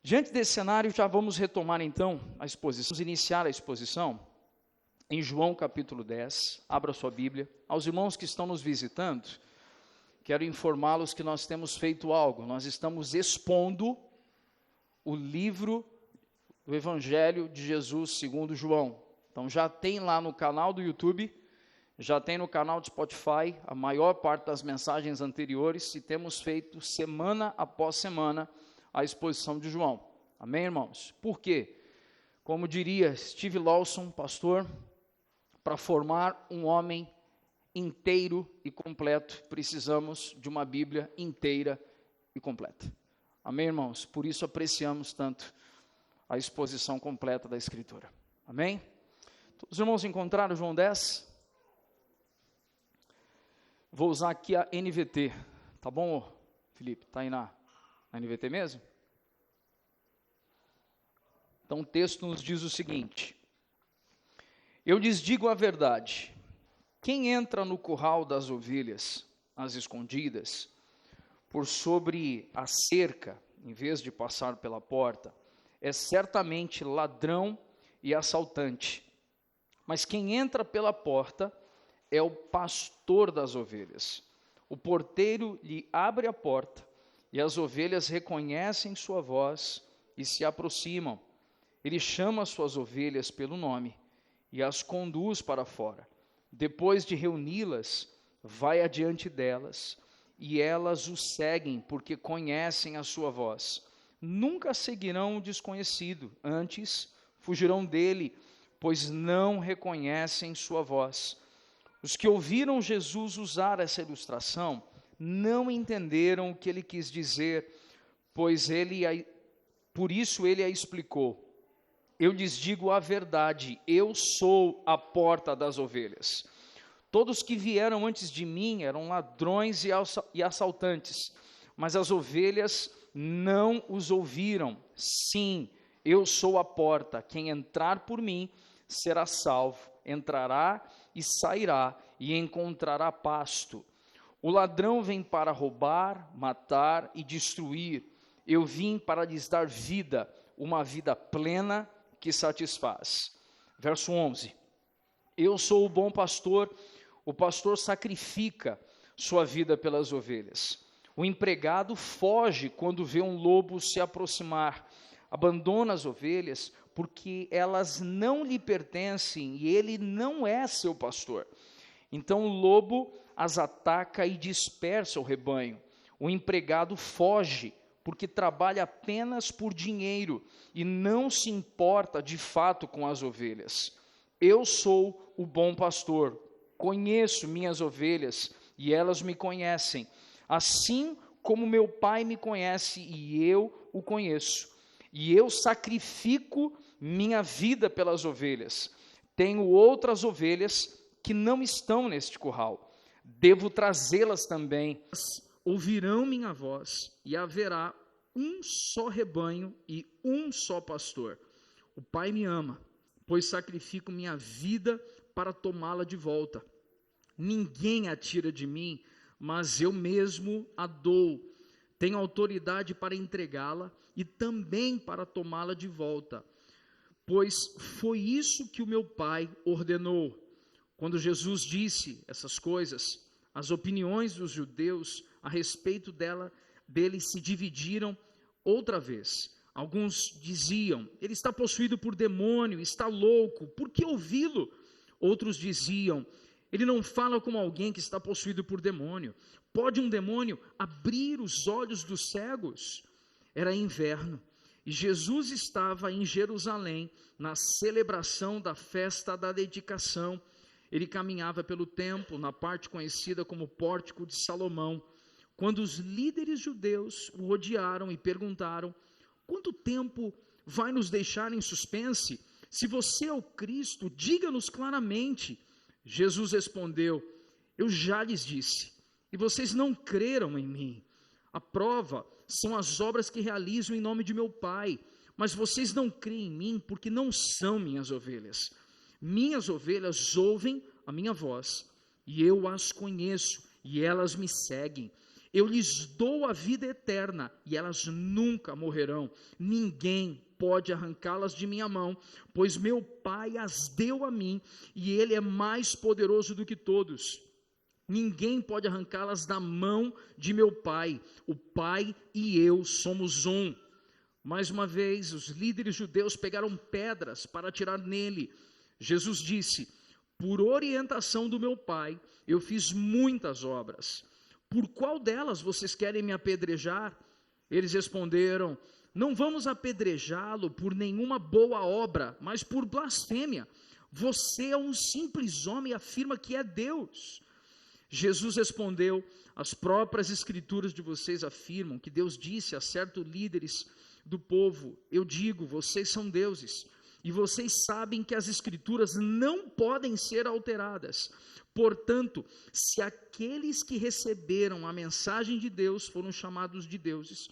Diante desse cenário, já vamos retomar então a exposição, vamos iniciar a exposição em João capítulo 10, abra sua Bíblia. Aos irmãos que estão nos visitando, quero informá-los que nós temos feito algo, nós estamos expondo o livro do Evangelho de Jesus segundo João. Então já tem lá no canal do YouTube, já tem no canal do Spotify, a maior parte das mensagens anteriores, e temos feito semana após semana a exposição de João. Amém, irmãos? Por quê? Como diria Steve Lawson, pastor, para formar um homem inteiro e completo, precisamos de uma Bíblia inteira e completa. Amém, irmãos? Por isso apreciamos tanto a exposição completa da Escritura. Amém? Os irmãos encontraram João 10? Vou usar aqui a NVT. Tá bom, Felipe? Tá aí na NVT mesmo? Então o texto nos diz o seguinte: eu lhes digo a verdade, quem entra no curral das ovelhas, às escondidas, por sobre a cerca, em vez de passar pela porta, é certamente ladrão e assaltante. Mas quem entra pela porta é o pastor das ovelhas. O porteiro lhe abre a porta, e as ovelhas reconhecem sua voz e se aproximam. Ele chama suas ovelhas pelo nome e as conduz para fora. Depois de reuni-las, vai adiante delas, e elas o seguem, porque conhecem a sua voz. Nunca seguirão o desconhecido, antes fugirão dele, pois não reconhecem sua voz. Os que ouviram Jesus usar essa ilustração não entenderam o que ele quis dizer, por isso ele a explicou. Eu lhes digo a verdade, eu sou a porta das ovelhas. Todos que vieram antes de mim eram ladrões e assaltantes, mas as ovelhas não os ouviram. Sim, eu sou a porta, quem entrar por mim será salvo, entrará e sairá e encontrará pasto. O ladrão vem para roubar, matar e destruir. Eu vim para lhes dar vida, uma vida plena que satisfaz. Verso 11. Eu sou o bom pastor, o pastor sacrifica sua vida pelas ovelhas. O empregado foge quando vê um lobo se aproximar, abandona as ovelhas porque elas não lhe pertencem e ele não é seu pastor. Então o lobo as ataca e dispersa o rebanho. O empregado foge porque trabalha apenas por dinheiro e não se importa de fato com as ovelhas. Eu sou o bom pastor, conheço minhas ovelhas e elas me conhecem, assim como meu Pai me conhece e eu o conheço. E eu sacrifico minha vida pelas ovelhas. Tenho outras ovelhas que não estão neste curral. Devo trazê-las também. Ouvirão minha voz e haverá um só rebanho e um só pastor. O Pai me ama, pois sacrifico minha vida para tomá-la de volta. Ninguém a tira de mim, mas eu mesmo a dou. Tenho autoridade para entregá-la e também para tomá-la de volta, pois foi isso que o meu Pai ordenou. Quando Jesus disse essas coisas, as opiniões dos judeus a respeito dele se dividiram outra vez. Alguns diziam, ele está possuído por demônio, está louco, por que ouvi-lo? Outros diziam, ele não fala como alguém que está possuído por demônio. Pode um demônio abrir os olhos dos cegos? Era inverno, e Jesus estava em Jerusalém, na celebração da festa da dedicação. Ele caminhava pelo templo, na parte conhecida como Pórtico de Salomão, quando os líderes judeus o rodearam e perguntaram, quanto tempo vai nos deixar em suspense? Se você é o Cristo, diga-nos claramente. Jesus respondeu, eu já lhes disse, e vocês não creram em mim. A prova são as obras que realizo em nome de meu Pai, mas vocês não creem em mim porque não são minhas ovelhas. Minhas ovelhas ouvem a minha voz, e eu as conheço, e elas me seguem. Eu lhes dou a vida eterna, e elas nunca morrerão. Ninguém pode arrancá-las de minha mão, pois meu Pai as deu a mim, e Ele é mais poderoso do que todos. Ninguém pode arrancá-las da mão de meu Pai. O Pai e eu somos um. Mais uma vez, os líderes judeus pegaram pedras para atirar nele. Jesus disse: por orientação do meu Pai, eu fiz muitas obras. Por qual delas vocês querem me apedrejar? Eles responderam: não vamos apedrejá-lo por nenhuma boa obra, mas por blasfêmia. Você é um simples homem e afirma que é Deus. Jesus respondeu: as próprias escrituras de vocês afirmam que Deus disse a certos líderes do povo: eu digo, vocês são deuses, e vocês sabem que as escrituras não podem ser alteradas. Portanto, se aqueles que receberam a mensagem de Deus foram chamados de deuses,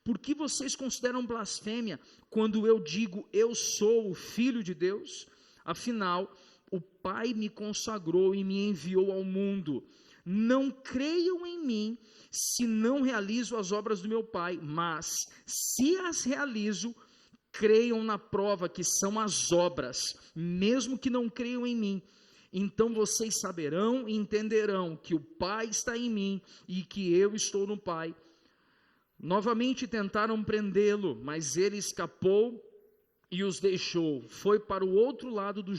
por que vocês consideram blasfêmia quando eu digo eu sou o Filho de Deus? Afinal, o Pai me consagrou e me enviou ao mundo. Não creiam em mim se não realizo as obras do meu Pai, mas se as realizo, creiam na prova que são as obras, mesmo que não creiam em mim. Então vocês saberão e entenderão que o Pai está em mim e que eu estou no Pai. Novamente tentaram prendê-lo, mas ele escapou e os deixou. Foi para o outro lado do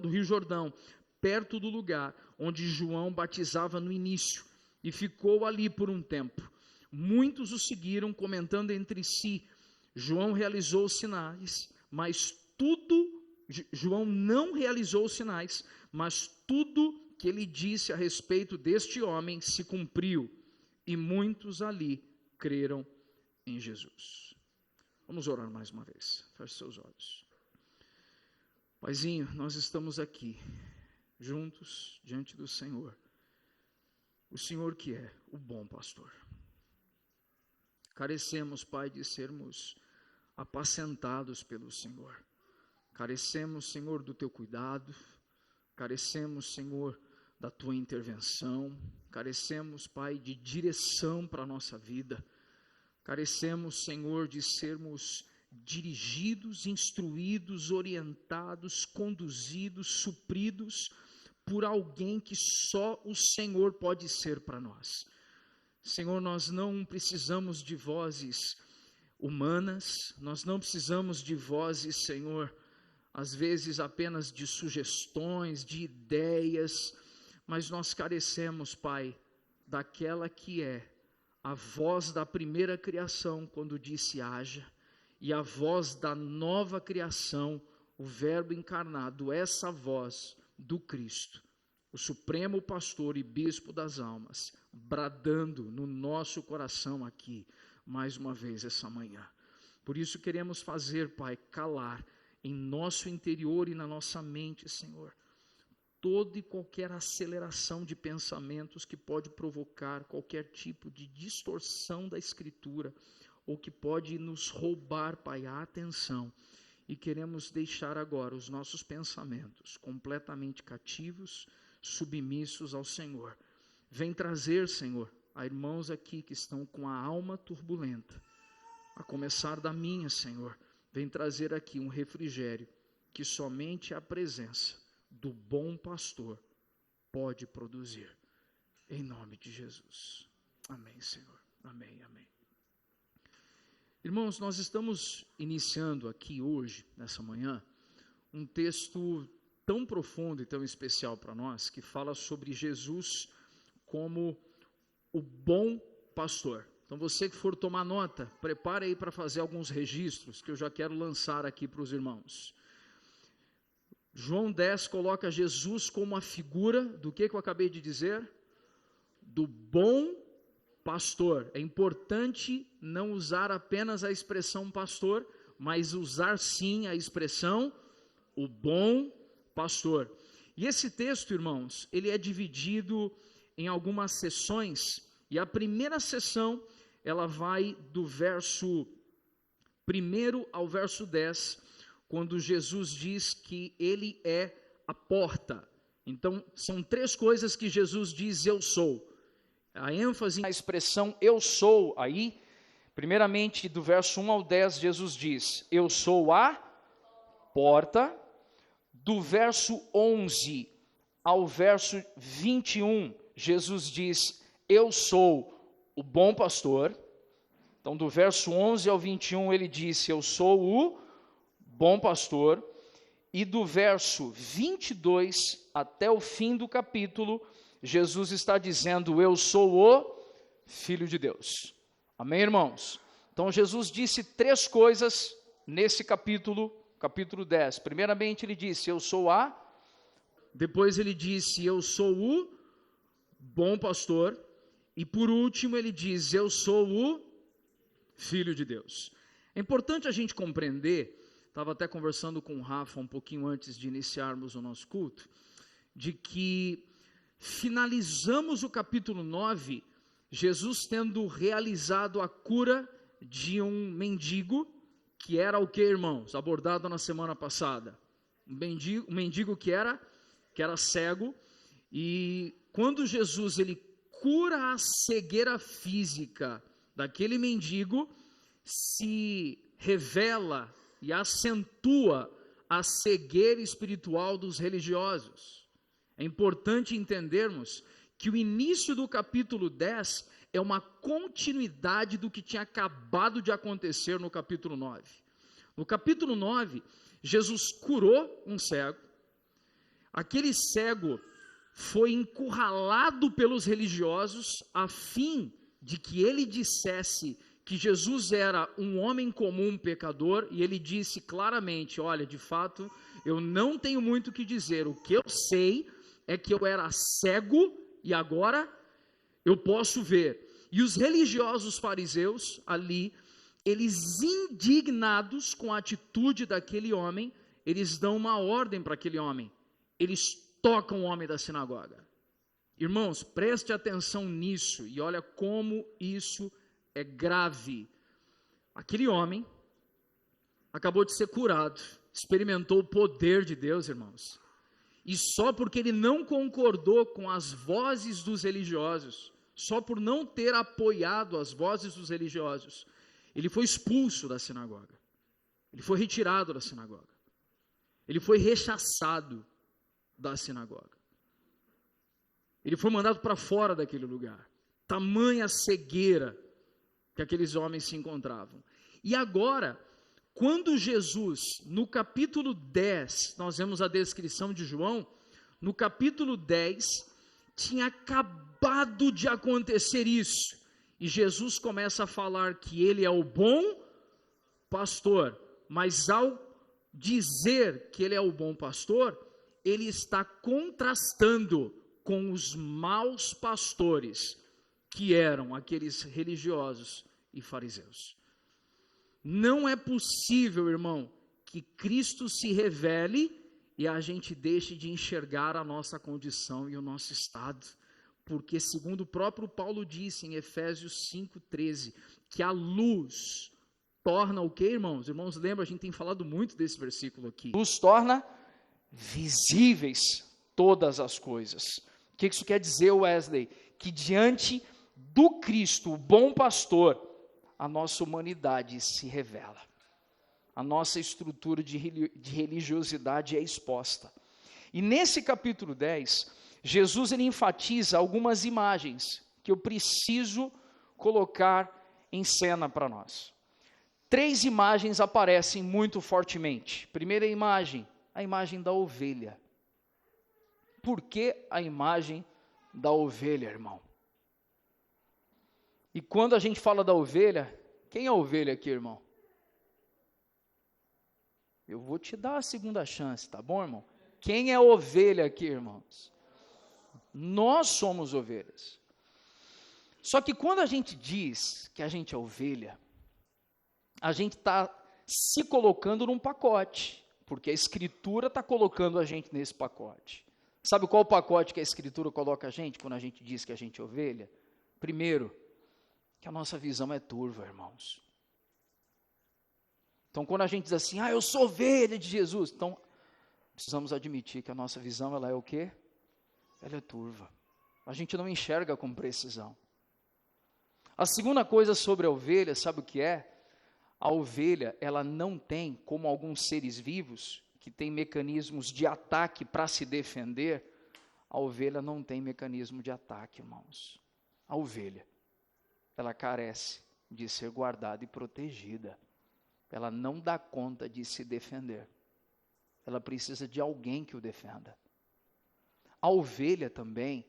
Rio Jordão, perto do lugar onde João batizava no início, e ficou ali por um tempo. Muitos o seguiram, comentando entre si: João realizou sinais, mas João não realizou sinais, mas tudo que ele disse a respeito deste homem se cumpriu, e muitos ali creram em Jesus. Vamos orar mais uma vez. Feche seus olhos. Paizinho, nós estamos aqui, juntos, diante do Senhor. O Senhor que é o bom pastor. Carecemos, Pai, de sermos apacentados pelo Senhor. Carecemos, Senhor, do Teu cuidado. Carecemos, Senhor, da Tua intervenção. Carecemos, Pai, de direção para a nossa vida. Carecemos, Senhor, de sermos dirigidos, instruídos, orientados, conduzidos, supridos por alguém que só o Senhor pode ser para nós. Senhor, nós não precisamos de vozes humanas, nós não precisamos de vozes, Senhor, às vezes apenas de sugestões, de ideias, mas nós carecemos, Pai, daquela que é a voz da primeira criação, quando disse haja, e a voz da nova criação, o Verbo encarnado, essa voz do Cristo, o Supremo Pastor e Bispo das almas, bradando no nosso coração aqui, mais uma vez essa manhã. Por isso queremos fazer, Pai, calar em nosso interior e na nossa mente, Senhor, toda e qualquer aceleração de pensamentos que pode provocar qualquer tipo de distorção da Escritura, ou que pode nos roubar, Pai, a atenção. E queremos deixar agora os nossos pensamentos completamente cativos, submissos ao Senhor. Vem trazer, Senhor, a irmãos aqui que estão com a alma turbulenta, a começar da minha, Senhor, vem trazer aqui um refrigério que somente a presença do bom pastor pode produzir. Em nome de Jesus. Amém, Senhor. Amém, amém. Irmãos, nós estamos iniciando aqui hoje, nessa manhã, um texto tão profundo e tão especial para nós, que fala sobre Jesus como o bom pastor. Então você que for tomar nota, prepare aí para fazer alguns registros, que eu já quero lançar aqui para os irmãos. João 10 coloca Jesus como a figura do que eu acabei de dizer? Do bom pastor. É importante não usar apenas a expressão pastor, mas usar sim a expressão o bom pastor. E esse texto, irmãos, ele é dividido em algumas sessões, e a primeira sessão, ela vai do verso 1 ao verso 10, quando Jesus diz que ele é a porta. Então, são três coisas que Jesus diz: eu sou. A ênfase na expressão eu sou, aí, primeiramente do verso 1 ao 10, Jesus diz, eu sou a porta. Do verso 11 ao verso 21, Jesus diz, eu sou o bom pastor. Então, do verso 11 ao 21, ele disse, eu sou o bom pastor. E do verso 22 até o fim do capítulo, Jesus está dizendo, eu sou o Filho de Deus. Amém, irmãos? Então, Jesus disse 3 coisas nesse capítulo 10. Primeiramente, ele disse, eu sou a... Depois ele disse, eu sou o bom pastor. E por último, ele diz, eu sou o Filho de Deus. É importante a gente compreender, estava até conversando com o Rafa um pouquinho antes de iniciarmos o nosso culto, de que finalizamos o capítulo 9, Jesus tendo realizado a cura de um mendigo, que era o que, irmãos? Abordado na semana passada. Um mendigo que era cego, e quando Jesus ele cura a cegueira física daquele mendigo, se revela e acentua a cegueira espiritual dos religiosos. É importante entendermos que o início do capítulo 10 é uma continuidade do que tinha acabado de acontecer no capítulo 9. No capítulo 9, Jesus curou um cego. Aquele cego foi encurralado pelos religiosos a fim de que ele dissesse que Jesus era um homem comum, pecador, e ele disse claramente, olha, de fato, eu não tenho muito o que dizer, o que eu sei é que eu era cego e agora eu posso ver. E os religiosos fariseus ali, eles indignados com a atitude daquele homem, eles dão uma ordem para aquele homem, eles tocam o homem da sinagoga. Irmãos, preste atenção nisso, e olha como isso é grave. Aquele homem acabou de ser curado, experimentou o poder de Deus, irmãos, e só porque ele não concordou com as vozes dos religiosos, só por não ter apoiado as vozes dos religiosos, ele foi expulso da sinagoga, ele foi retirado da sinagoga, ele foi rechaçado da sinagoga, ele foi mandado para fora daquele lugar. Tamanha cegueira que aqueles homens se encontravam. E agora, quando Jesus, no capítulo 10, nós vemos a descrição de João, no capítulo 10, tinha acabado de acontecer isso, e Jesus começa a falar que ele é o bom pastor, mas ao dizer que ele é o bom pastor, ele está contrastando com os maus pastores, que eram aqueles religiosos e fariseus. Não é possível, irmão, que Cristo se revele e a gente deixe de enxergar a nossa condição e o nosso estado, porque segundo o próprio Paulo disse em Efésios 5,13, que a luz torna o que, irmãos? Irmãos, lembra, a gente tem falado muito desse versículo aqui. Luz torna visíveis todas as coisas. O que isso quer dizer, Wesley? Que diante do Cristo, o bom pastor, a nossa humanidade se revela. A nossa estrutura de religiosidade é exposta. E nesse capítulo 10, Jesus ele enfatiza algumas imagens que eu preciso colocar em cena para nós. 3 imagens aparecem muito fortemente. Primeira imagem, a imagem da ovelha. Por que a imagem da ovelha, irmão? E quando a gente fala da ovelha, quem é a ovelha aqui, irmão? Eu vou te dar a segunda chance, tá bom, irmão? Quem é a ovelha aqui, irmãos? Nós somos ovelhas. Só que quando a gente diz que a gente é ovelha, a gente está se colocando num pacote, porque a Escritura está colocando a gente nesse pacote. Sabe qual o pacote que a Escritura coloca a gente quando a gente diz que a gente é ovelha? Primeiro, que a nossa visão é turva, irmãos. Então, quando a gente diz assim, eu sou ovelha de Jesus, então, precisamos admitir que a nossa visão, ela é o quê? Ela é turva. A gente não enxerga com precisão. A segunda coisa sobre a ovelha, sabe o que é? A ovelha, ela não tem, como alguns seres vivos, que tem mecanismos de ataque para se defender, a ovelha não tem mecanismo de ataque, irmãos. A ovelha, ela carece de ser guardada e protegida. Ela não dá conta de se defender. Ela precisa de alguém que o defenda. A ovelha também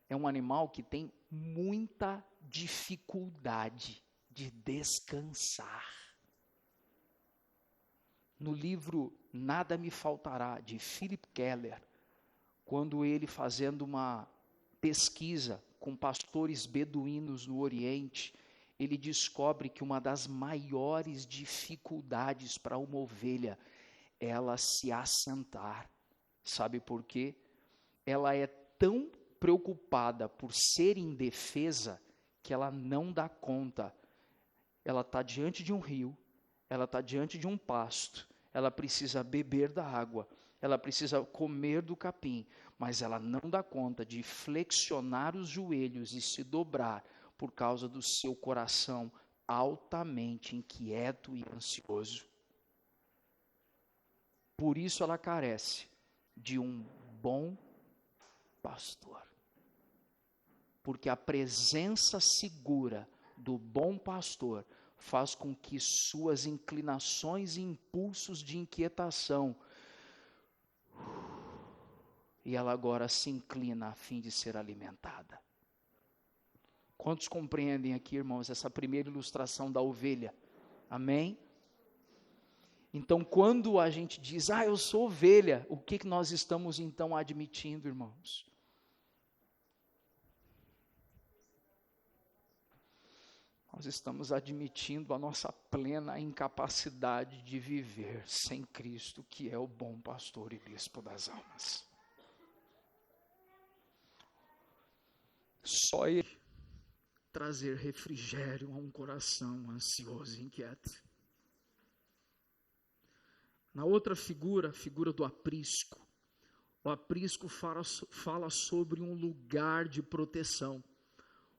é um animal que tem muita dificuldade de descansar. No livro Nada Me Faltará, de Philip Keller, quando ele fazendo uma pesquisa com pastores beduínos no Oriente, ele descobre que uma das maiores dificuldades para uma ovelha é ela se assentar. Sabe por quê? Ela é tão preocupada por ser indefesa que ela não dá conta. Ela está diante de um rio, ela está diante de um pasto, ela precisa beber da água, ela precisa comer do capim, mas ela não dá conta de flexionar os joelhos e se dobrar por causa do seu coração altamente inquieto e ansioso. Por isso ela carece de um bom pastor. Porque a presença segura do bom pastor faz com que suas inclinações e impulsos de inquietação, e ela agora se inclina a fim de ser alimentada. Quantos compreendem aqui, irmãos, essa primeira ilustração da ovelha? Amém? Então, quando a gente diz, eu sou ovelha, o que nós estamos então admitindo, irmãos? Nós estamos admitindo a nossa plena incapacidade de viver sem Cristo, que é o bom pastor e bispo das almas. Só Ele trazer refrigério a um coração ansioso e inquieto. Na outra figura, a figura do aprisco. O aprisco fala sobre um lugar de proteção.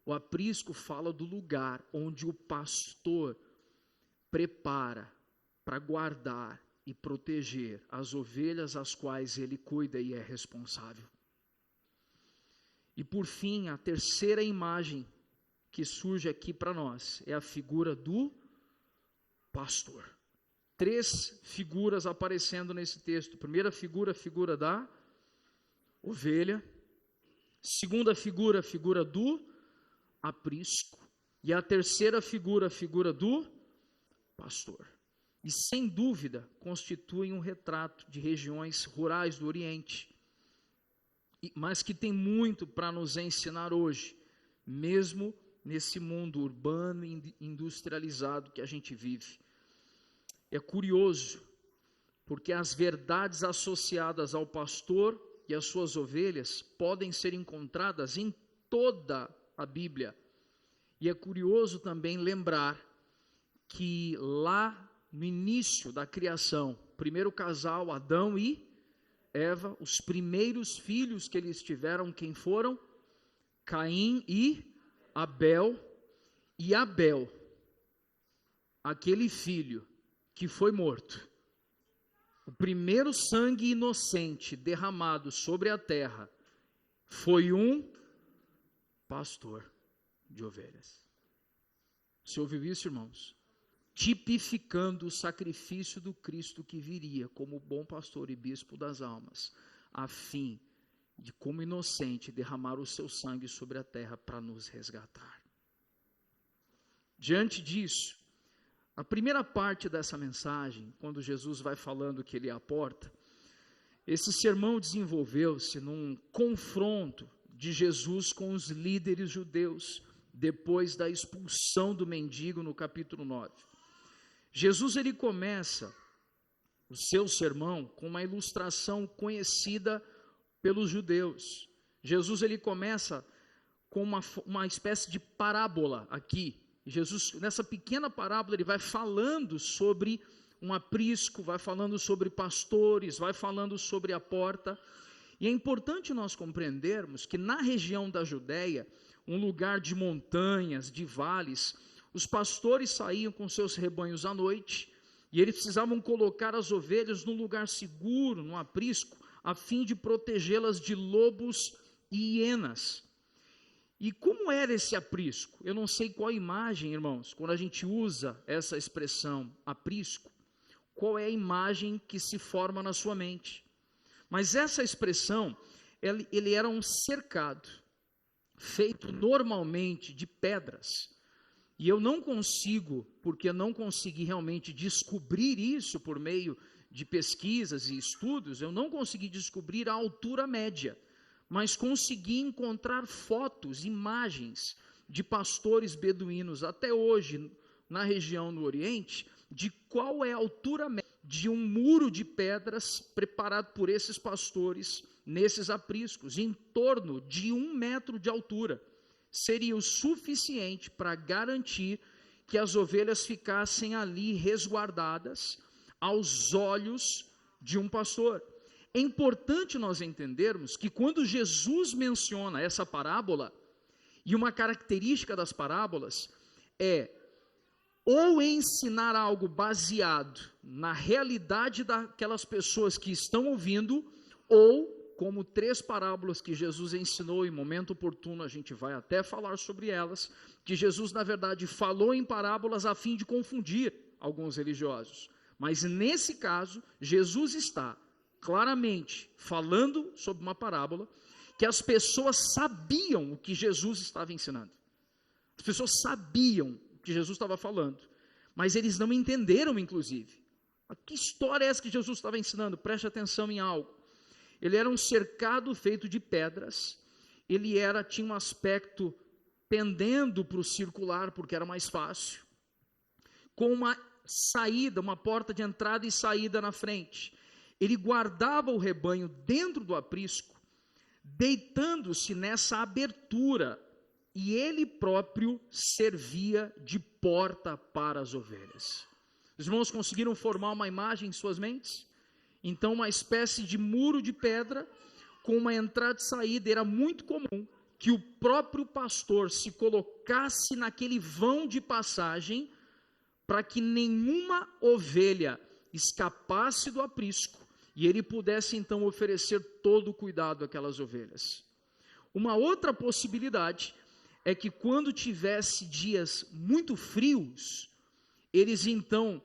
O aprisco fala do lugar onde o pastor prepara para guardar e proteger as ovelhas às quais ele cuida e é responsável. E por fim, a terceira imagem que surge aqui para nós é a figura do pastor. 3 figuras aparecendo nesse texto. Primeira figura, a figura da ovelha. Segunda figura, a figura do aprisco. E a terceira figura, a figura do pastor. E sem dúvida constituem um retrato de regiões rurais do Oriente, mas que tem muito para nos ensinar hoje, mesmo nesse mundo urbano e industrializado que a gente vive. É curioso, porque as verdades associadas ao pastor e às suas ovelhas podem ser encontradas em toda a Bíblia. E é curioso também lembrar que lá no início da criação, o primeiro casal, Adão e Eva, os primeiros filhos que eles tiveram, quem foram? Caim e Abel. E Abel, aquele filho que foi morto, o primeiro sangue inocente derramado sobre a terra, foi um pastor de ovelhas. Você ouviu isso, irmãos? Tipificando o sacrifício do Cristo que viria como bom pastor e bispo das almas, a fim de, como inocente, derramar o seu sangue sobre a terra para nos resgatar. Diante disso, a primeira parte dessa mensagem, quando Jesus vai falando que ele é a porta, esse sermão desenvolveu-se num confronto de Jesus com os líderes judeus, depois da expulsão do mendigo no capítulo 9. Jesus, ele começa o seu sermão com uma ilustração conhecida pelos judeus. Jesus, ele começa com uma espécie de parábola aqui. Jesus, nessa pequena parábola, ele vai falando sobre um aprisco, vai falando sobre pastores, vai falando sobre a porta. E é importante nós compreendermos que na região da Judéia, um lugar de montanhas, de vales. Os pastores saíam com seus rebanhos à noite, e eles precisavam colocar as ovelhas num lugar seguro, num aprisco, a fim de protegê-las de lobos e hienas. E como era esse aprisco? Eu não sei qual imagem, irmãos, quando a gente usa essa expressão aprisco, qual é a imagem que se forma na sua mente. Mas essa expressão, ele era um cercado, feito normalmente de pedras. E eu não consigo, porque eu não consegui realmente descobrir isso por meio de pesquisas e estudos, eu não consegui descobrir a altura média, mas consegui encontrar fotos, imagens de pastores beduínos até hoje na região do Oriente, de qual é a altura média de um muro de pedras preparado por esses pastores nesses apriscos, em torno de 1 metro de altura. Seria o suficiente para garantir que as ovelhas ficassem ali resguardadas aos olhos de um pastor. É importante nós entendermos que quando Jesus menciona essa parábola, e uma característica das parábolas é ou ensinar algo baseado na realidade daquelas pessoas que estão ouvindo, ou, como 3 parábolas que Jesus ensinou em momento oportuno, a gente vai até falar sobre elas, que Jesus na verdade falou em parábolas a fim de confundir alguns religiosos. Mas nesse caso, Jesus está claramente falando sobre uma parábola que as pessoas sabiam o que Jesus estava ensinando. As pessoas sabiam o que Jesus estava falando, mas eles não entenderam, inclusive. Que história é essa que Jesus estava ensinando? Preste atenção em algo. Ele era um cercado feito de pedras, ele tinha um aspecto pendendo para o circular, porque era mais fácil, com uma saída, uma porta de entrada e saída na frente. Ele guardava o rebanho dentro do aprisco, deitando-se nessa abertura, e ele próprio servia de porta para as ovelhas. Os irmãos conseguiram formar uma imagem em suas mentes? Então, uma espécie de muro de pedra, com uma entrada e saída. Era muito comum que o próprio pastor se colocasse naquele vão de passagem, para que nenhuma ovelha escapasse do aprisco, e ele pudesse então oferecer todo o cuidado àquelas ovelhas. Uma outra possibilidade é que quando tivesse dias muito frios, eles então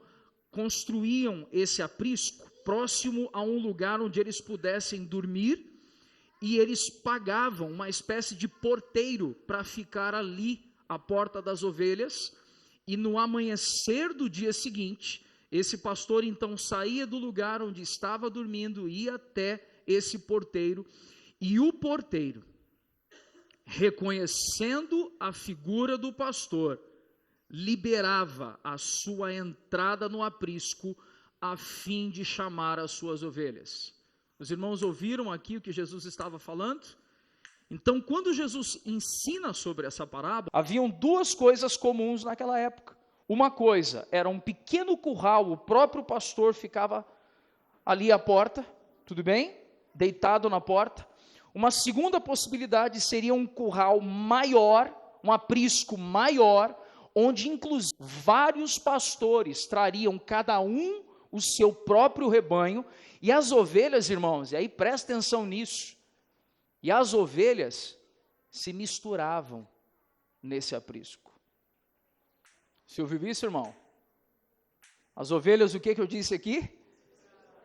construíam esse aprisco próximo a um lugar onde eles pudessem dormir, e eles pagavam uma espécie de porteiro para ficar ali à porta das ovelhas, e no amanhecer do dia seguinte, esse pastor então saía do lugar onde estava dormindo, ia até esse porteiro, e o porteiro, reconhecendo a figura do pastor, liberava a sua entrada no aprisco, a fim de chamar as suas ovelhas. Os irmãos ouviram aqui o que Jesus estava falando? Então, quando Jesus ensina sobre essa parábola, haviam 2 coisas comuns naquela época. Uma coisa era um pequeno curral, o próprio pastor ficava ali à porta, tudo bem? Deitado na porta. Uma segunda possibilidade seria um curral maior, um aprisco maior, onde inclusive vários pastores trariam cada um o seu próprio rebanho, e as ovelhas, irmãos, e aí presta atenção nisso, e as ovelhas se misturavam nesse aprisco. Você ouviu isso, irmão? As ovelhas, o que eu disse aqui?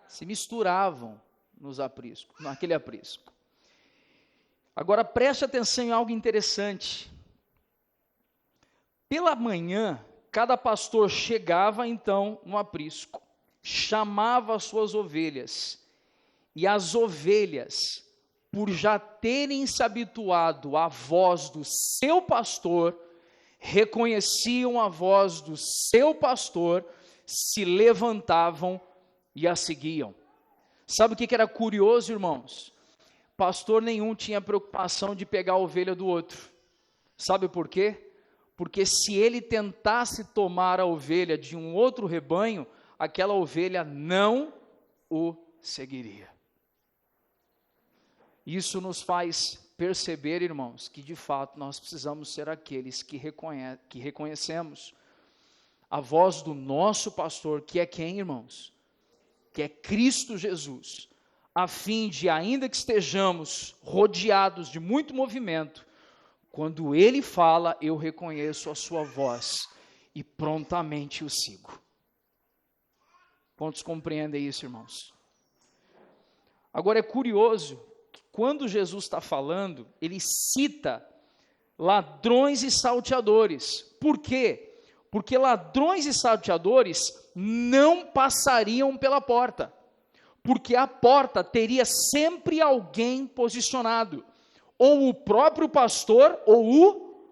Se misturavam nos apriscos, naquele aprisco. Agora preste atenção em algo interessante. Pela manhã, cada pastor chegava então no aprisco, chamava as suas ovelhas, e as ovelhas, por já terem se habituado à voz do seu pastor, reconheciam a voz do seu pastor, se levantavam e a seguiam. Sabe o que era curioso, irmãos? Pastor nenhum tinha preocupação de pegar a ovelha do outro. Sabe por quê? Porque se ele tentasse tomar a ovelha de um outro rebanho, aquela ovelha não o seguiria. Isso nos faz perceber, irmãos, que de fato nós precisamos ser aqueles que reconhecemos a voz do nosso pastor, que é quem, irmãos? Que é Cristo Jesus, a fim de, ainda que estejamos rodeados de muito movimento, quando Ele fala, eu reconheço a sua voz e prontamente o sigo. Quantos compreendem isso, irmãos? Agora é curioso, que quando Jesus está falando, Ele cita ladrões e salteadores. Por quê? Porque ladrões e salteadores não passariam pela porta, porque a porta teria sempre alguém posicionado, ou o próprio pastor, ou o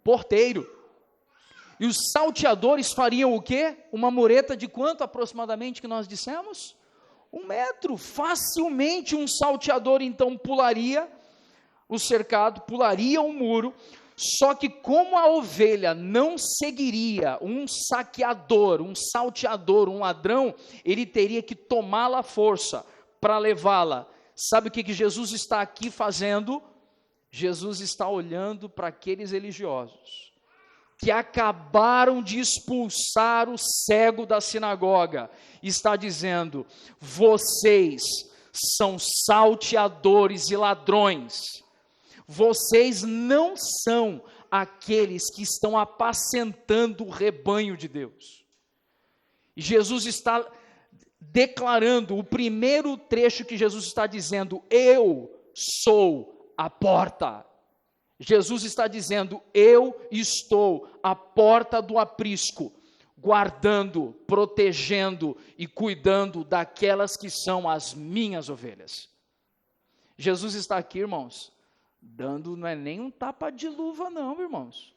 porteiro. E os salteadores fariam o quê? Uma mureta de quanto aproximadamente que nós dissemos? 1 metro. Facilmente um salteador então pularia o cercado, pularia o muro. Só que como a ovelha não seguiria um saqueador, um salteador, um ladrão, ele teria que tomá-la à força para levá-la. Sabe o que Jesus está aqui fazendo? Jesus está olhando para aqueles religiosos que acabaram de expulsar o cego da sinagoga. Está dizendo, vocês são salteadores e ladrões. Vocês não são aqueles que estão apacentando o rebanho de Deus. E Jesus está declarando, o primeiro trecho que Jesus está dizendo, eu sou a porta. Jesus está dizendo, eu estou à porta do aprisco, guardando, protegendo e cuidando daquelas que são as minhas ovelhas. Jesus está aqui, irmãos, dando, não é nem um tapa de luva não, irmãos.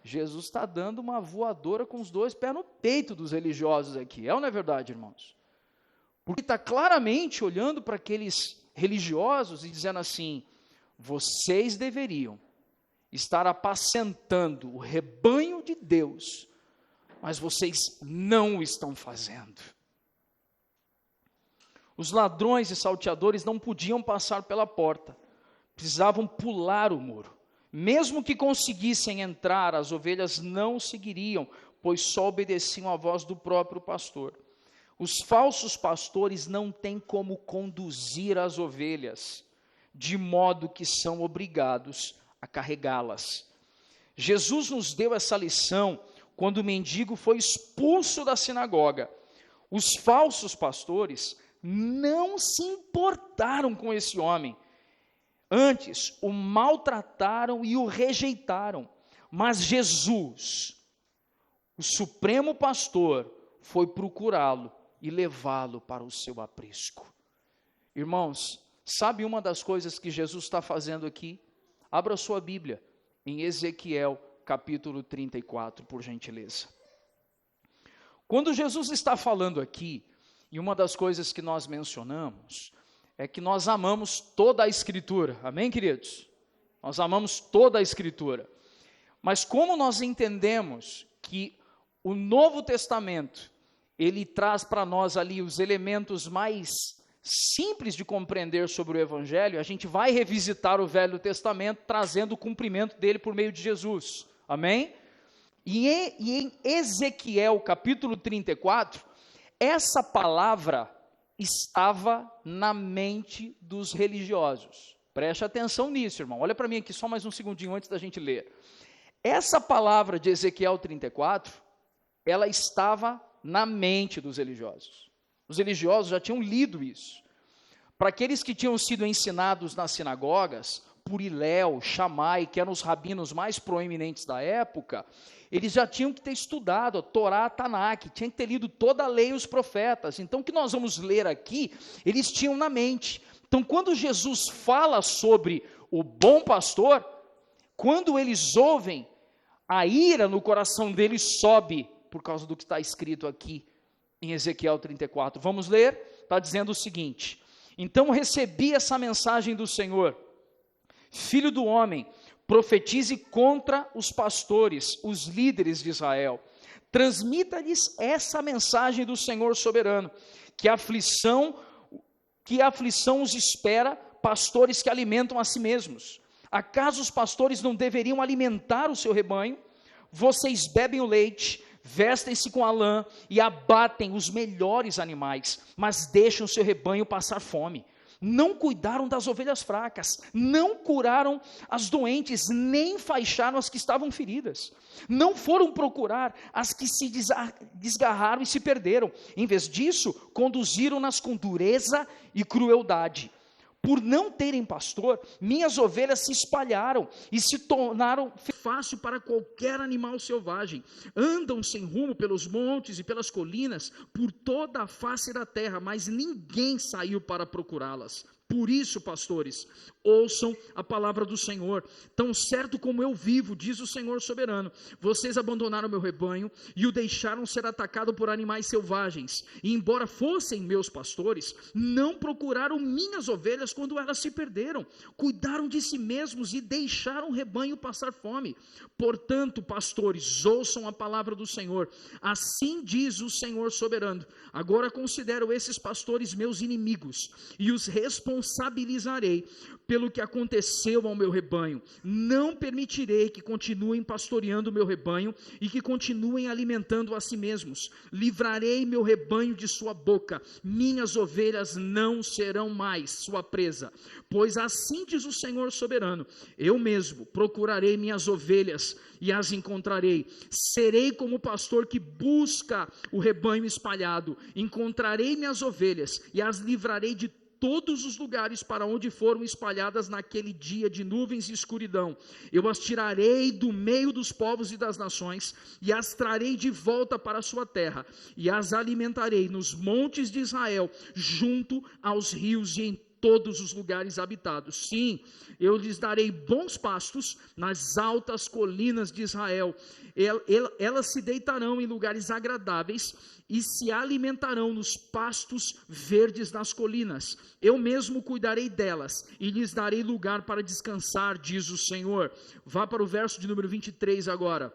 Jesus está dando uma voadora com os 2 pés no peito dos religiosos aqui. É ou não é verdade, irmãos? Porque está claramente olhando para aqueles religiosos e dizendo assim, vocês deveriam estar apacentando o rebanho de Deus, mas vocês não o estão fazendo. Os ladrões e salteadores não podiam passar pela porta, precisavam pular o muro. Mesmo que conseguissem entrar, as ovelhas não seguiriam, pois só obedeciam à voz do próprio pastor. Os falsos pastores não têm como conduzir as ovelhas, de modo que são obrigados a carregá-las. Jesus nos deu essa lição quando o mendigo foi expulso da sinagoga. Os falsos pastores não se importaram com esse homem. Antes, o maltrataram e o rejeitaram. Mas Jesus, o supremo pastor, foi procurá-lo e levá-lo para o seu aprisco. Irmãos, sabe uma das coisas que Jesus está fazendo aqui? Abra sua Bíblia em Ezequiel capítulo 34, por gentileza. Quando Jesus está falando aqui, e uma das coisas que nós mencionamos, é que nós amamos toda a Escritura, amém, queridos? Nós amamos toda a Escritura, mas como nós entendemos que o Novo Testamento, ele traz para nós ali os elementos mais simples de compreender sobre o Evangelho, a gente vai revisitar o Velho Testamento, trazendo o cumprimento dele por meio de Jesus, amém? E em Ezequiel capítulo 34, essa palavra estava na mente dos religiosos. Preste atenção nisso, irmão. Olha para mim aqui só mais um segundinho antes da gente ler. Essa palavra de Ezequiel 34, ela estava na mente dos religiosos. Os religiosos já tinham lido isso. Para aqueles que tinham sido ensinados nas sinagogas, por Hilel, Shammai, que eram os rabinos mais proeminentes da época, eles já tinham que ter estudado a Torá, Tanakh, tinham que ter lido toda a lei e os profetas. Então, o que nós vamos ler aqui, eles tinham na mente. Então, quando Jesus fala sobre o bom pastor, quando eles ouvem, a ira no coração deles sobe, por causa do que está escrito aqui em Ezequiel 34. Vamos ler? Está dizendo o seguinte: então recebi essa mensagem do Senhor, filho do homem, profetize contra os pastores, os líderes de Israel. Transmita-lhes essa mensagem do Senhor soberano, que a aflição os espera pastores que alimentam a si mesmos. Acaso os pastores não deveriam alimentar o seu rebanho? Vocês bebem o leite, vestem-se com a lã e abatem os melhores animais, mas deixam o seu rebanho passar fome. Não cuidaram das ovelhas fracas, não curaram as doentes, nem enfaixaram as que estavam feridas. Não foram procurar as que se desgarraram e se perderam. Em vez disso, conduziram-nas com dureza e crueldade. Por não terem pastor, minhas ovelhas se espalharam e se tornaram fácil para qualquer animal selvagem. Andam sem rumo pelos montes e pelas colinas, por toda a face da terra, mas ninguém saiu para procurá-las. Por isso, pastores, ouçam a palavra do Senhor. Tão certo como eu vivo, diz o Senhor soberano, vocês abandonaram meu rebanho e o deixaram ser atacado por animais selvagens. E embora fossem meus pastores, não procuraram minhas ovelhas quando elas se perderam. Cuidaram de si mesmos e deixaram o rebanho passar fome. Portanto, pastores, ouçam a palavra do Senhor. Assim diz o Senhor soberano. Agora considero esses pastores meus inimigos e os responsabilizarei pelo que aconteceu ao meu rebanho. Não permitirei que continuem pastoreando o meu rebanho e que continuem alimentando a si mesmos. Livrarei meu rebanho de sua boca. Minhas ovelhas não serão mais sua presa. Pois assim diz o Senhor soberano, eu mesmo procurarei minhas ovelhas e as encontrarei. Serei como o pastor que busca o rebanho espalhado. Encontrarei minhas ovelhas e as livrarei de todos os lugares para onde foram espalhadas naquele dia de nuvens e escuridão. Eu as tirarei do meio dos povos e das nações, e as trarei de volta para a sua terra, e as alimentarei nos montes de Israel, junto aos rios e em todos os lugares habitados. Sim, eu lhes darei bons pastos nas altas colinas de Israel. Elas se deitarão em lugares agradáveis e se alimentarão nos pastos verdes das colinas. Eu mesmo cuidarei delas e lhes darei lugar para descansar, diz o Senhor. Vá para o verso de número 23 agora.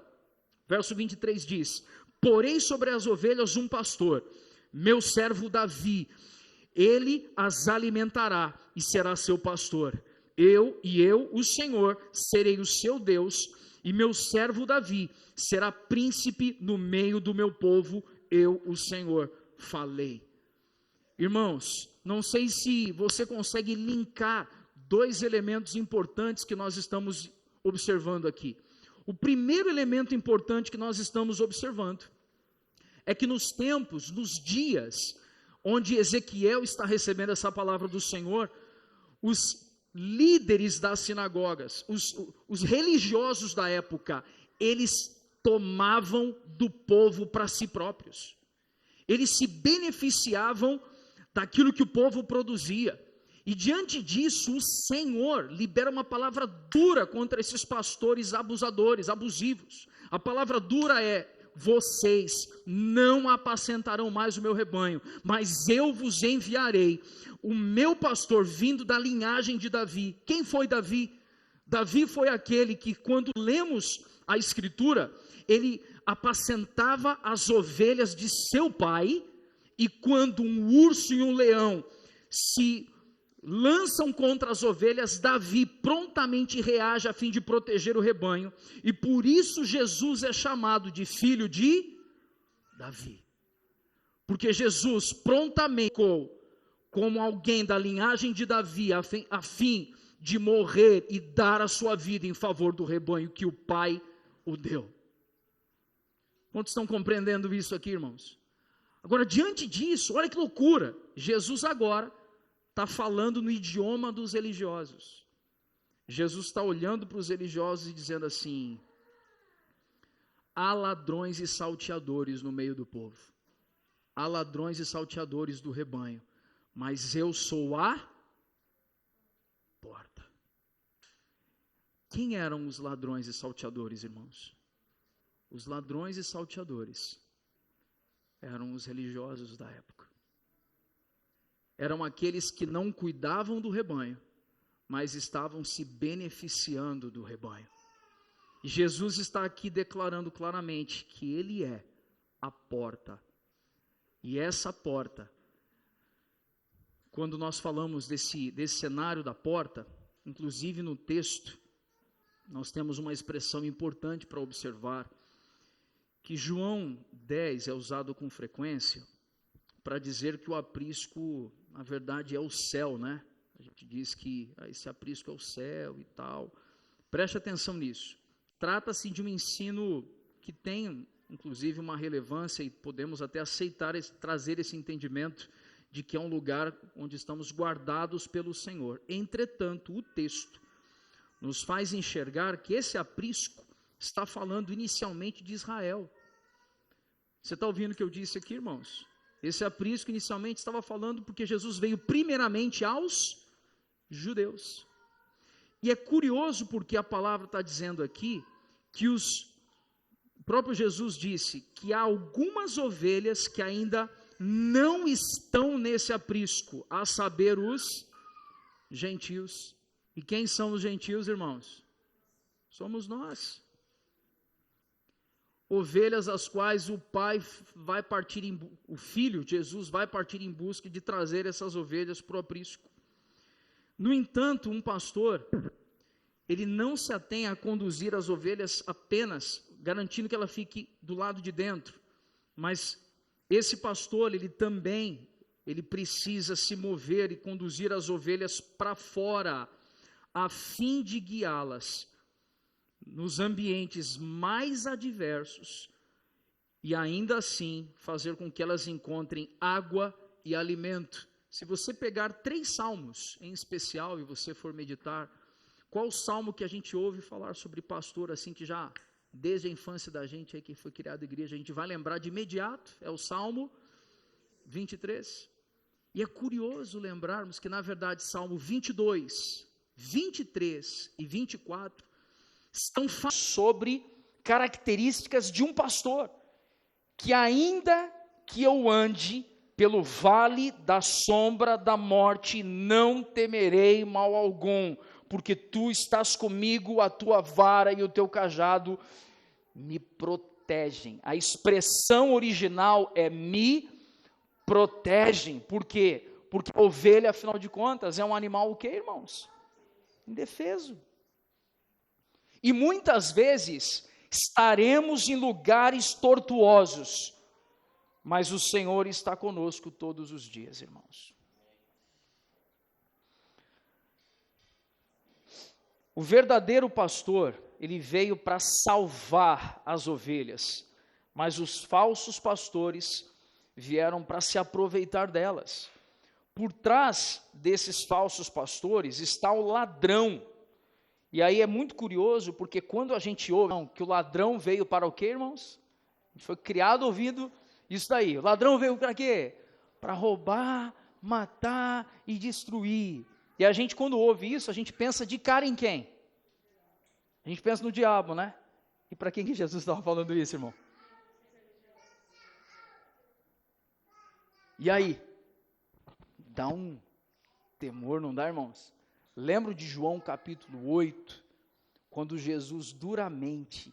Verso 23 diz: porei sobre as ovelhas um pastor, meu servo Davi. Ele as alimentará e será seu pastor. Eu, o Senhor, serei o seu Deus, e meu servo Davi será príncipe no meio do meu povo. Eu, o Senhor, falei. Irmãos, não sei se você consegue linkar dois elementos importantes que nós estamos observando aqui. O primeiro elemento importante que nós estamos observando é que nos tempos, nos dias onde Ezequiel está recebendo essa palavra do Senhor, os líderes das sinagogas, os religiosos da época, eles tomavam do povo para si próprios. Eles se beneficiavam daquilo que o povo produzia. E diante disso, o Senhor libera uma palavra dura contra esses pastores abusadores, abusivos. A palavra dura é: vocês não apacentarão mais o meu rebanho, mas eu vos enviarei o meu pastor vindo da linhagem de Davi. Quem foi Davi? Davi foi aquele que, quando lemos a escritura, ele apacentava as ovelhas de seu pai, e quando um urso e um leão se lançam contra as ovelhas, Davi prontamente reage a fim de proteger o rebanho, e por isso Jesus é chamado de filho de Davi, porque Jesus prontamente como alguém da linhagem de Davi, a fim de morrer e dar a sua vida em favor do rebanho que o Pai o deu. Quantos estão compreendendo isso aqui, irmãos? Agora, diante disso, olha que loucura, Jesus agora está falando no idioma dos religiosos. Jesus está olhando para os religiosos e dizendo assim: há ladrões e salteadores no meio do povo, há ladrões e salteadores do rebanho, mas eu sou a porta. Quem eram os ladrões e salteadores, irmãos? Os ladrões e salteadores eram os religiosos da época. Eram aqueles que não cuidavam do rebanho, mas estavam se beneficiando do rebanho. E Jesus está aqui declarando claramente que Ele é a porta. E essa porta, quando nós falamos desse cenário da porta, inclusive no texto, nós temos uma expressão importante para observar, que João 10 é usado com frequência para dizer que o aprisco, na verdade, é o céu, né? A gente diz que esse aprisco é o céu e tal. Preste atenção nisso. Trata-se de um ensino que tem, inclusive, uma relevância e podemos até aceitar, trazer esse entendimento de que é um lugar onde estamos guardados pelo Senhor. Entretanto, o texto nos faz enxergar que esse aprisco está falando inicialmente de Israel. Você está ouvindo o que eu disse aqui, irmãos? Esse aprisco inicialmente estava falando porque Jesus veio primeiramente aos judeus. E é curioso porque a palavra está dizendo aqui que o próprio Jesus disse que há algumas ovelhas que ainda não estão nesse aprisco, a saber os gentios. E quem são os gentios, irmãos? Somos nós. Ovelhas as quais o Pai vai partir, o Filho, Jesus, vai partir em busca de trazer essas ovelhas para o aprisco. No entanto, um pastor, ele não se atém a conduzir as ovelhas apenas, garantindo que ela fique do lado de dentro, mas esse pastor, ele precisa se mover e conduzir as ovelhas para fora, a fim de guiá-las nos ambientes mais adversos e ainda assim fazer com que elas encontrem água e alimento. Se você pegar 3 salmos em especial e você for meditar, qual salmo que a gente ouve falar sobre pastor assim que já desde a infância da gente aí que foi criada a igreja, a gente vai lembrar de imediato? É o Salmo 23. E é curioso lembrarmos que na verdade Salmo 22, 23 e 24 estão falando sobre características de um pastor, que ainda que eu ande pelo vale da sombra da morte, não temerei mal algum, porque tu estás comigo, a tua vara e o teu cajado me protegem. A expressão original é me protegem. Por quê? Porque a ovelha, afinal de contas, é um animal o quê, irmãos? Indefeso. E muitas vezes estaremos em lugares tortuosos, mas o Senhor está conosco todos os dias, irmãos. O verdadeiro pastor, ele veio para salvar as ovelhas, mas os falsos pastores vieram para se aproveitar delas. Por trás desses falsos pastores está o ladrão. E aí é muito curioso, porque quando a gente ouve que o ladrão veio para o quê, irmãos? A gente foi criado ouvindo isso daí. O ladrão veio para quê? Para roubar, matar e destruir. E a gente, quando ouve isso, a gente pensa de cara em quem? A gente pensa no diabo, né? E para quem que Jesus estava falando isso, irmão? E aí? Dá um temor, não dá, irmãos? Lembro de João capítulo 8, quando Jesus duramente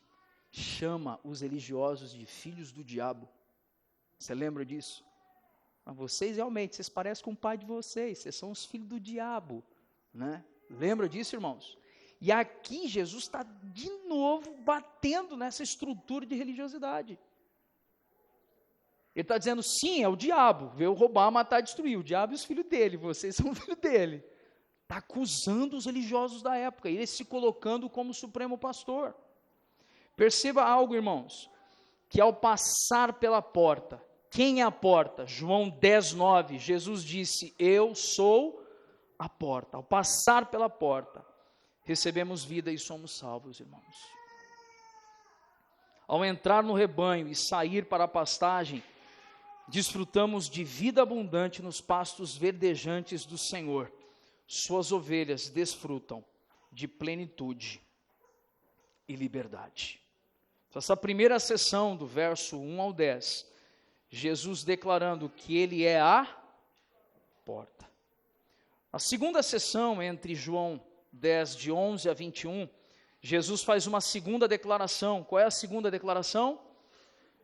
chama os religiosos de filhos do diabo. Você lembra disso? Mas vocês realmente, vocês parecem com o pai de vocês são os filhos do diabo, né? Lembra disso, irmãos? E aqui Jesus está de novo batendo nessa estrutura de religiosidade. Ele está dizendo, sim, é o diabo, veio roubar, matar, destruir, o diabo e os filhos dele, vocês são filhos dele. Está acusando os religiosos da época, ele se colocando como supremo pastor. Perceba algo, irmãos, que ao passar pela porta, quem é a porta? João 10:9, Jesus disse, eu sou a porta. Ao passar pela porta, recebemos vida e somos salvos, irmãos. Ao entrar no rebanho e sair para a pastagem, desfrutamos de vida abundante nos pastos verdejantes do Senhor. Suas ovelhas desfrutam de plenitude e liberdade. Essa primeira sessão, do verso 1 ao 10, Jesus declarando que Ele é a porta. A segunda sessão, entre João 10, de 11 a 21, Jesus faz uma segunda declaração. Qual é a segunda declaração?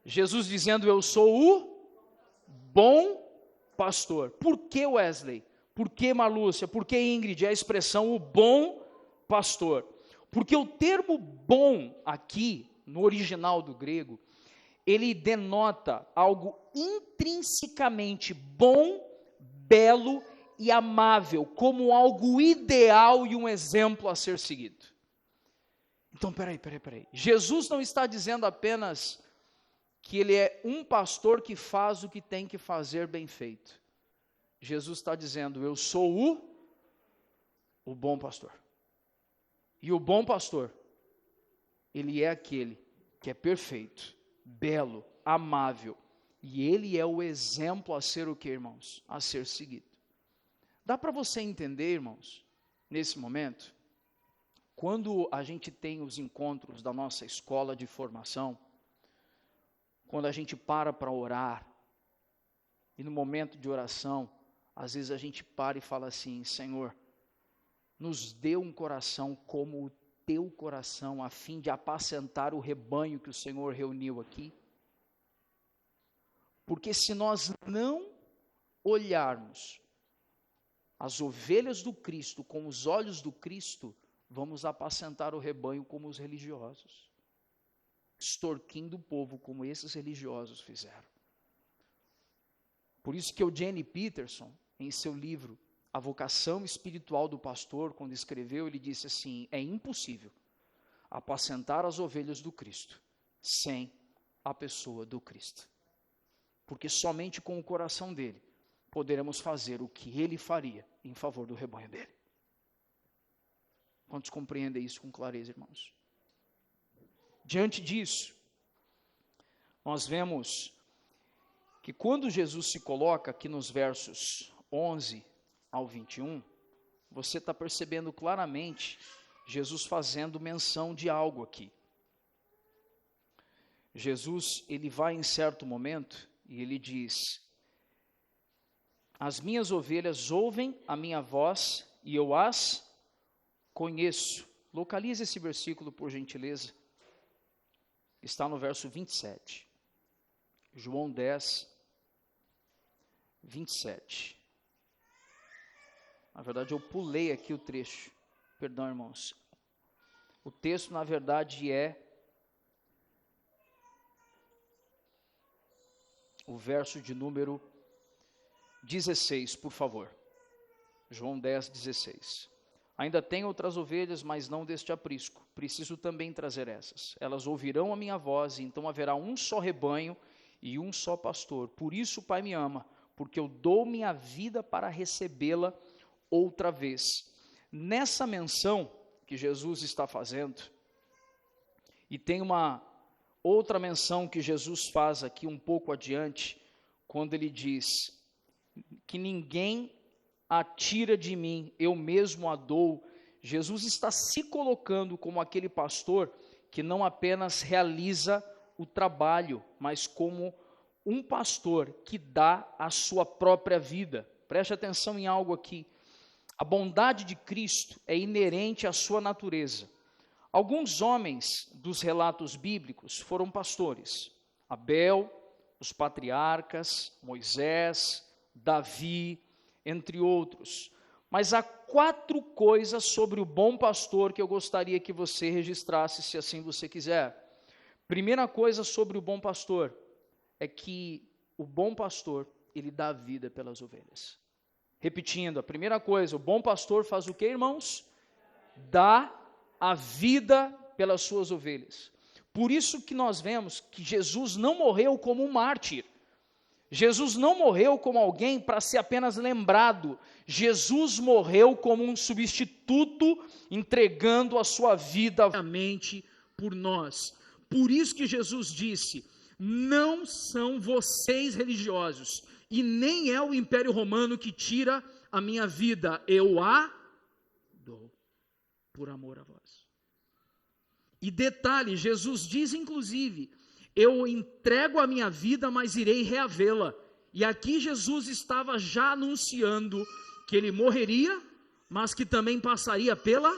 Jesus dizendo, eu sou o bom pastor. Por que, Wesley? Por que, Marlúcia? Por que, Ingrid? É a expressão o bom pastor. Porque o termo bom aqui, no original do grego, ele denota algo intrinsecamente bom, belo e amável, como algo ideal e um exemplo a ser seguido. Então, peraí. Jesus não está dizendo apenas que ele é um pastor que faz o que tem que fazer bem feito. Jesus está dizendo, eu sou o bom pastor. E o bom pastor, ele é aquele que é perfeito, belo, amável. E ele é o exemplo a ser o que, irmãos? A ser seguido. Dá para você entender, irmãos, nesse momento, quando a gente tem os encontros da nossa escola de formação, quando a gente para orar, e no momento de oração, às vezes a gente para e fala assim, Senhor, nos dê um coração como o teu coração, a fim de apacentar o rebanho que o Senhor reuniu aqui. Porque se nós não olharmos as ovelhas do Cristo com os olhos do Cristo, vamos apacentar o rebanho como os religiosos, extorquindo o povo como esses religiosos fizeram. Por isso que o Jenny Peterson, em seu livro A Vocação Espiritual do Pastor, quando escreveu, ele disse assim, é impossível apacentar as ovelhas do Cristo sem a pessoa do Cristo. Porque somente com o coração dele poderemos fazer o que ele faria em favor do rebanho dele. Quantos compreendem isso com clareza, irmãos? Diante disso, nós vemos que quando Jesus se coloca aqui nos versos 11 ao 21, você está percebendo claramente Jesus fazendo menção de algo aqui. Jesus, ele vai em certo momento e ele diz, as minhas ovelhas ouvem a minha voz e eu as conheço. Localize esse versículo, por gentileza. Está no verso 27. João 10, 27. Na verdade, eu pulei aqui o trecho. Perdão, irmãos. O texto, na verdade, é o verso de número 16, por favor. João 10, 16. Ainda tenho outras ovelhas, mas não deste aprisco. Preciso também trazer essas. Elas ouvirão a minha voz, e então haverá um só rebanho e um só pastor. Por isso o Pai me ama, porque eu dou minha vida para recebê-la outra vez. Nessa menção que Jesus está fazendo, e tem uma outra menção que Jesus faz aqui um pouco adiante, quando ele diz que ninguém a tira de mim, eu mesmo a dou. Jesus está se colocando como aquele pastor que não apenas realiza o trabalho, mas como um pastor que dá a sua própria vida. Preste atenção em algo aqui. A bondade de Cristo é inerente à sua natureza. Alguns homens dos relatos bíblicos foram pastores. Abel, os patriarcas, Moisés, Davi, entre outros. Mas há 4 coisas sobre o bom pastor que eu gostaria que você registrasse, se assim você quiser. Primeira coisa sobre o bom pastor é que o bom pastor, ele dá vida pelas ovelhas. Repetindo, a primeira coisa, o bom pastor faz o que, irmãos? Dá a vida pelas suas ovelhas. Por isso que nós vemos que Jesus não morreu como um mártir. Jesus não morreu como alguém para ser apenas lembrado. Jesus morreu como um substituto, entregando a sua vida por nós. Por isso que Jesus disse, não são vocês religiosos, e nem é o Império Romano que tira a minha vida, eu a dou, por amor a vós. E detalhe, Jesus diz inclusive, eu entrego a minha vida, mas irei reavê-la. E aqui Jesus estava já anunciando que ele morreria, mas que também passaria pela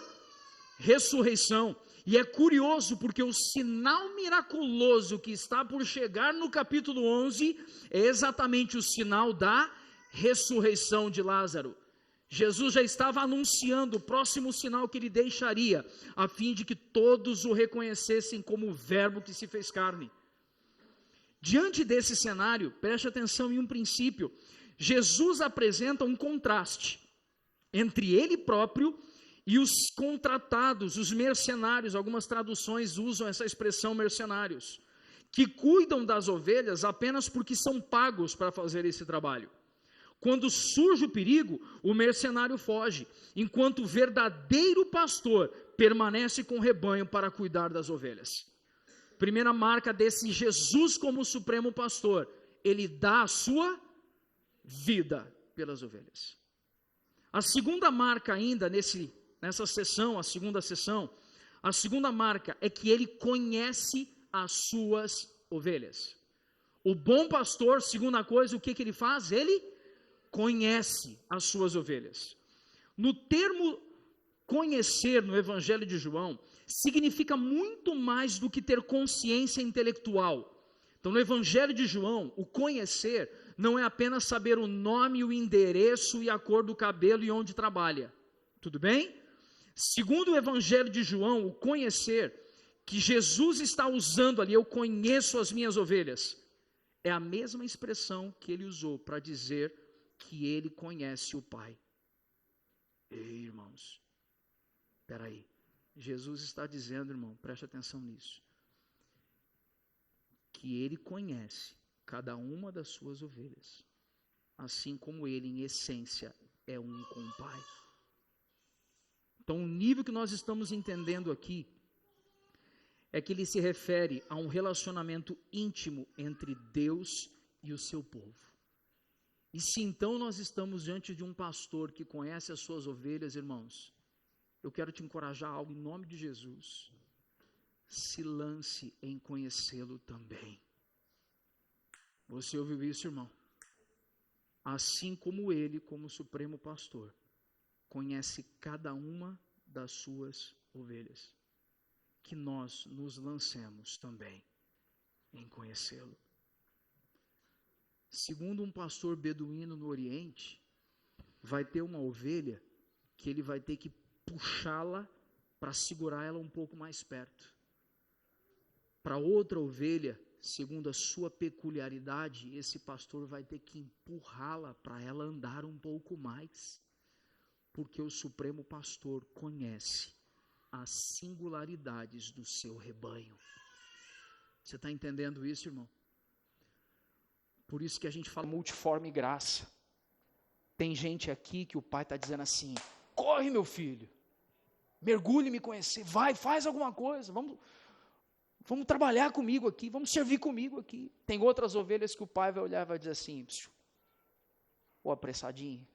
ressurreição. E é curioso porque o sinal miraculoso que está por chegar no capítulo 11 é exatamente o sinal da ressurreição de Lázaro. Jesus já estava anunciando o próximo sinal que ele deixaria, a fim de que todos o reconhecessem como o Verbo que se fez carne. Diante desse cenário, preste atenção em um princípio. Jesus apresenta um contraste entre ele próprio e os contratados, os mercenários. Algumas traduções usam essa expressão mercenários, que cuidam das ovelhas apenas porque são pagos para fazer esse trabalho. Quando surge o perigo, o mercenário foge, enquanto o verdadeiro pastor permanece com o rebanho para cuidar das ovelhas. Primeira marca desse Jesus como supremo pastor, ele dá a sua vida pelas ovelhas. A segunda marca ainda nessa sessão, a segunda marca é que ele conhece as suas ovelhas. O bom pastor, segunda coisa, o que ele faz? Ele conhece as suas ovelhas. No termo conhecer no Evangelho de João, significa muito mais do que ter consciência intelectual. Então, no Evangelho de João, o conhecer não é apenas saber o nome, o endereço e a cor do cabelo e onde trabalha. Tudo bem? Segundo o Evangelho de João, o conhecer que Jesus está usando ali, eu conheço as minhas ovelhas, é a mesma expressão que ele usou para dizer que ele conhece o Pai. Ei, irmãos, espera aí. Jesus está dizendo, irmão, preste atenção nisso, que ele conhece cada uma das suas ovelhas, assim como ele, em essência, é um com o Pai. Então, o nível que nós estamos entendendo aqui é que ele se refere a um relacionamento íntimo entre Deus e o seu povo. E se então nós estamos diante de um pastor que conhece as suas ovelhas, irmãos, eu quero te encorajar a algo em nome de Jesus. Se lance em conhecê-lo também. Você ouviu isso, irmão? Assim como ele, como supremo pastor, conhece cada uma das suas ovelhas, que nós nos lancemos também em conhecê-lo. Segundo um pastor beduíno no Oriente, vai ter uma ovelha que ele vai ter que puxá-la para segurar ela um pouco mais perto. Para outra ovelha, segundo a sua peculiaridade, esse pastor vai ter que empurrá-la para ela andar um pouco mais, porque o supremo pastor conhece as singularidades do seu rebanho. Você está entendendo isso, irmão? Por isso que a gente fala multiforme graça. Tem gente aqui que o pai está dizendo assim: corre, meu filho, mergulhe e me conhecer, vai, faz alguma coisa, vamos trabalhar comigo aqui, vamos servir comigo aqui. Tem outras ovelhas que o pai vai olhar e vai dizer assim: ô apressadinho,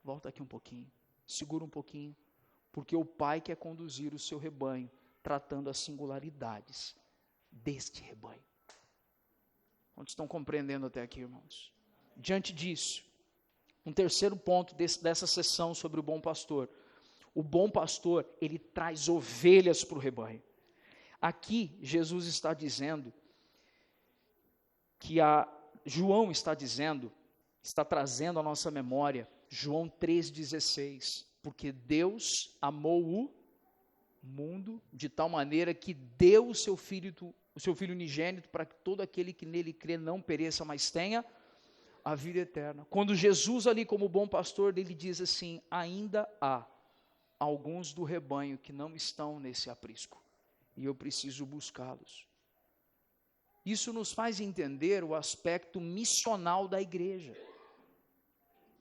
volta aqui um pouquinho, segura um pouquinho, porque o pai quer conduzir o seu rebanho, tratando as singularidades deste rebanho. Quantos estão compreendendo até aqui, irmãos? Diante disso, um terceiro ponto dessa sessão sobre o bom pastor. O bom pastor, ele traz ovelhas para o rebanho. Aqui, Jesus está dizendo, João está dizendo, está trazendo à nossa memória, João 3,16, porque Deus amou o mundo de tal maneira que deu o seu Filho unigênito, para que todo aquele que nele crê não pereça, mas tenha a vida eterna. Quando Jesus ali como bom pastor, ele diz assim: ainda há alguns do rebanho que não estão nesse aprisco, e eu preciso buscá-los. Isso nos faz entender o aspecto missional da igreja.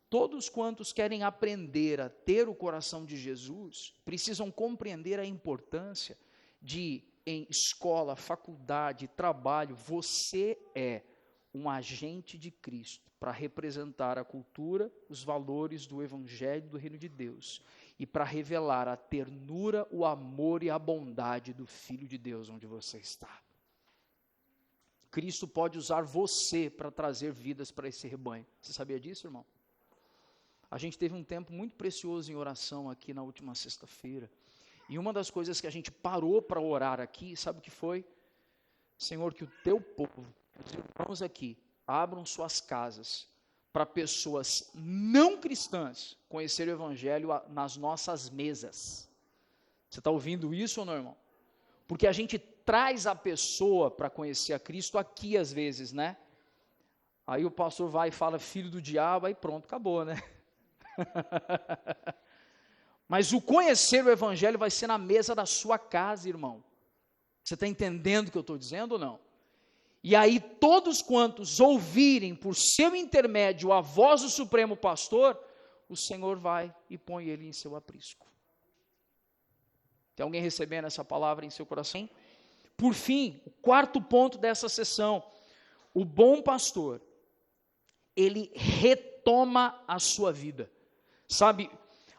Todos quantos querem aprender a ter o coração de Jesus, precisam compreender a importância de, em escola, faculdade, trabalho, você é um agente de Cristo para representar a cultura, os valores do Evangelho do Reino de Deus e para revelar a ternura, o amor e a bondade do Filho de Deus onde você está. Cristo pode usar você para trazer vidas para esse rebanho. Você sabia disso, irmão? A gente teve um tempo muito precioso em oração aqui na última sexta-feira. E uma das coisas que a gente parou para orar aqui, sabe o que foi? Senhor, que o teu povo, os irmãos aqui, abram suas casas para pessoas não cristãs conhecer o evangelho nas nossas mesas. Você está ouvindo isso ou não, irmão? Porque a gente traz a pessoa para conhecer a Cristo aqui às vezes, né? Aí o pastor vai e fala filho do diabo, aí pronto, acabou, né? Mas o conhecer o evangelho vai ser na mesa da sua casa, irmão. Você está entendendo o que eu estou dizendo ou não? E aí todos quantos ouvirem por seu intermédio a voz do Supremo Pastor, o Senhor vai e põe ele em seu aprisco. Tem alguém recebendo essa palavra em seu coração? Por fim, o quarto ponto dessa sessão, o bom pastor, ele retoma a sua vida. Sabe,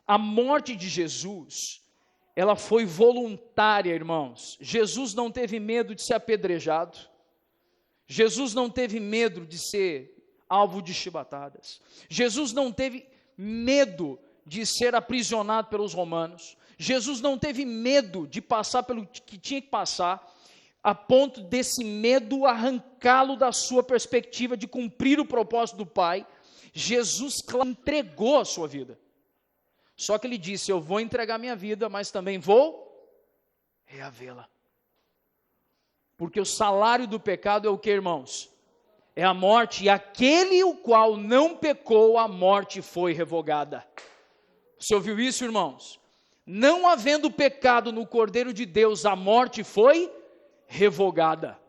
a morte de Jesus, ela foi voluntária, irmãos. Jesus não teve medo de ser apedrejado. Jesus não teve medo de ser alvo de chibatadas. Jesus não teve medo de ser aprisionado pelos romanos. Jesus não teve medo de passar pelo que tinha que passar, a ponto desse medo arrancá-lo da sua perspectiva de cumprir o propósito do Pai. Jesus entregou a sua vida. Só que ele disse, eu vou entregar minha vida, mas também vou reavê-la. Porque o salário do pecado é o que, irmãos? É a morte, e aquele o qual não pecou, a morte foi revogada. Você ouviu isso, irmãos? Não havendo pecado no Cordeiro de Deus, a morte foi revogada.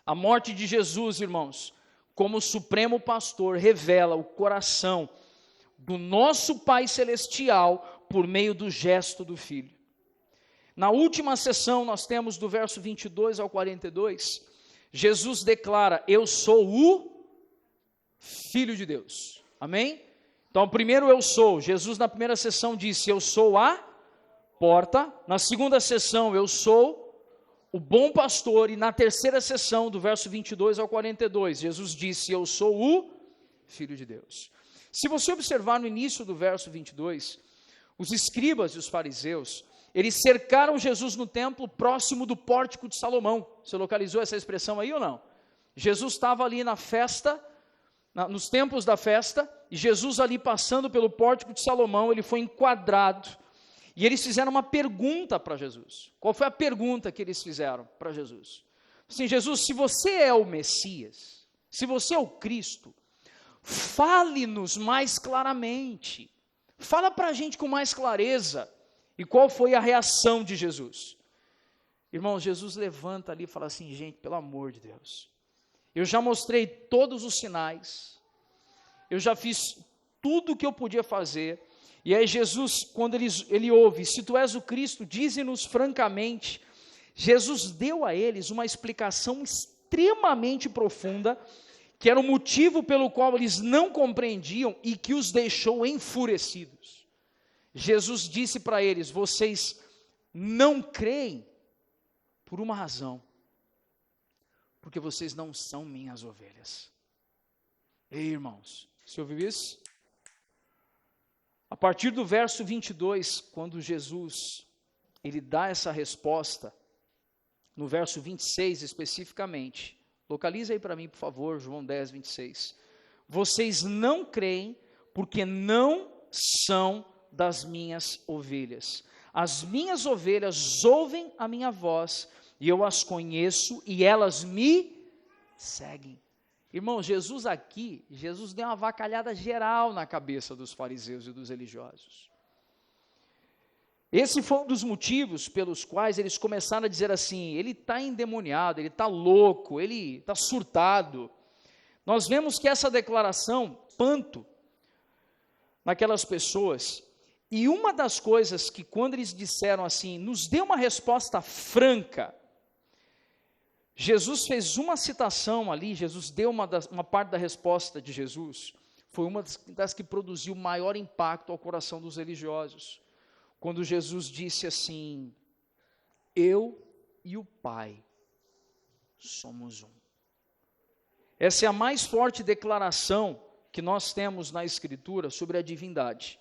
A morte de Jesus, irmãos, como supremo pastor, revela o coração do nosso Pai Celestial por meio do gesto do Filho. Na última sessão, nós temos do verso 22 ao 42, Jesus declara, eu sou o Filho de Deus. Amém? Então, primeiro eu sou. Jesus na primeira sessão disse, eu sou a porta. Na segunda sessão, eu sou o bom pastor. E na terceira sessão, do verso 22 ao 42, Jesus disse, eu sou o Filho de Deus. Se você observar no início do verso 22, os escribas e os fariseus, eles cercaram Jesus no templo próximo do pórtico de Salomão. Você localizou essa expressão aí ou não? Jesus estava ali na festa, nos tempos da festa, e Jesus ali passando pelo pórtico de Salomão, ele foi enquadrado, e eles fizeram uma pergunta para Jesus. Qual foi a pergunta que eles fizeram para Jesus? Assim, Jesus, se você é o Messias, se você é o Cristo, fale-nos mais claramente, fala para a gente com mais clareza. E qual foi a reação de Jesus? Irmão, Jesus levanta ali e fala assim, gente, pelo amor de Deus, eu já mostrei todos os sinais, eu já fiz tudo o que eu podia fazer, e aí Jesus, quando ele ouve, se tu és o Cristo, dize-nos francamente. Jesus deu a eles uma explicação extremamente profunda, que era o motivo pelo qual eles não compreendiam e que os deixou enfurecidos. Jesus disse para eles, vocês não creem por uma razão, porque vocês não são minhas ovelhas. Ei, irmãos, você ouviu isso? A partir do verso 22, quando Jesus, ele dá essa resposta, no verso 26 especificamente, localiza aí para mim, por favor, João 10, 26. Vocês não creem porque não são das minhas ovelhas. As minhas ovelhas ouvem a minha voz, e eu as conheço, e elas me seguem. Irmão, Jesus deu uma avacalhada geral na cabeça dos fariseus e dos religiosos. Esse foi um dos motivos pelos quais eles começaram a dizer assim, ele está endemoniado, ele está louco, ele está surtado. Nós vemos que essa declaração, espanto naquelas pessoas. E uma das coisas que quando eles disseram assim, nos dê uma resposta franca, Jesus fez uma citação ali, Jesus deu uma parte da resposta de Jesus, foi uma das que produziu maior impacto ao coração dos religiosos, quando Jesus disse assim, eu e o Pai somos um. Essa é a mais forte declaração que nós temos na Escritura sobre a divindade.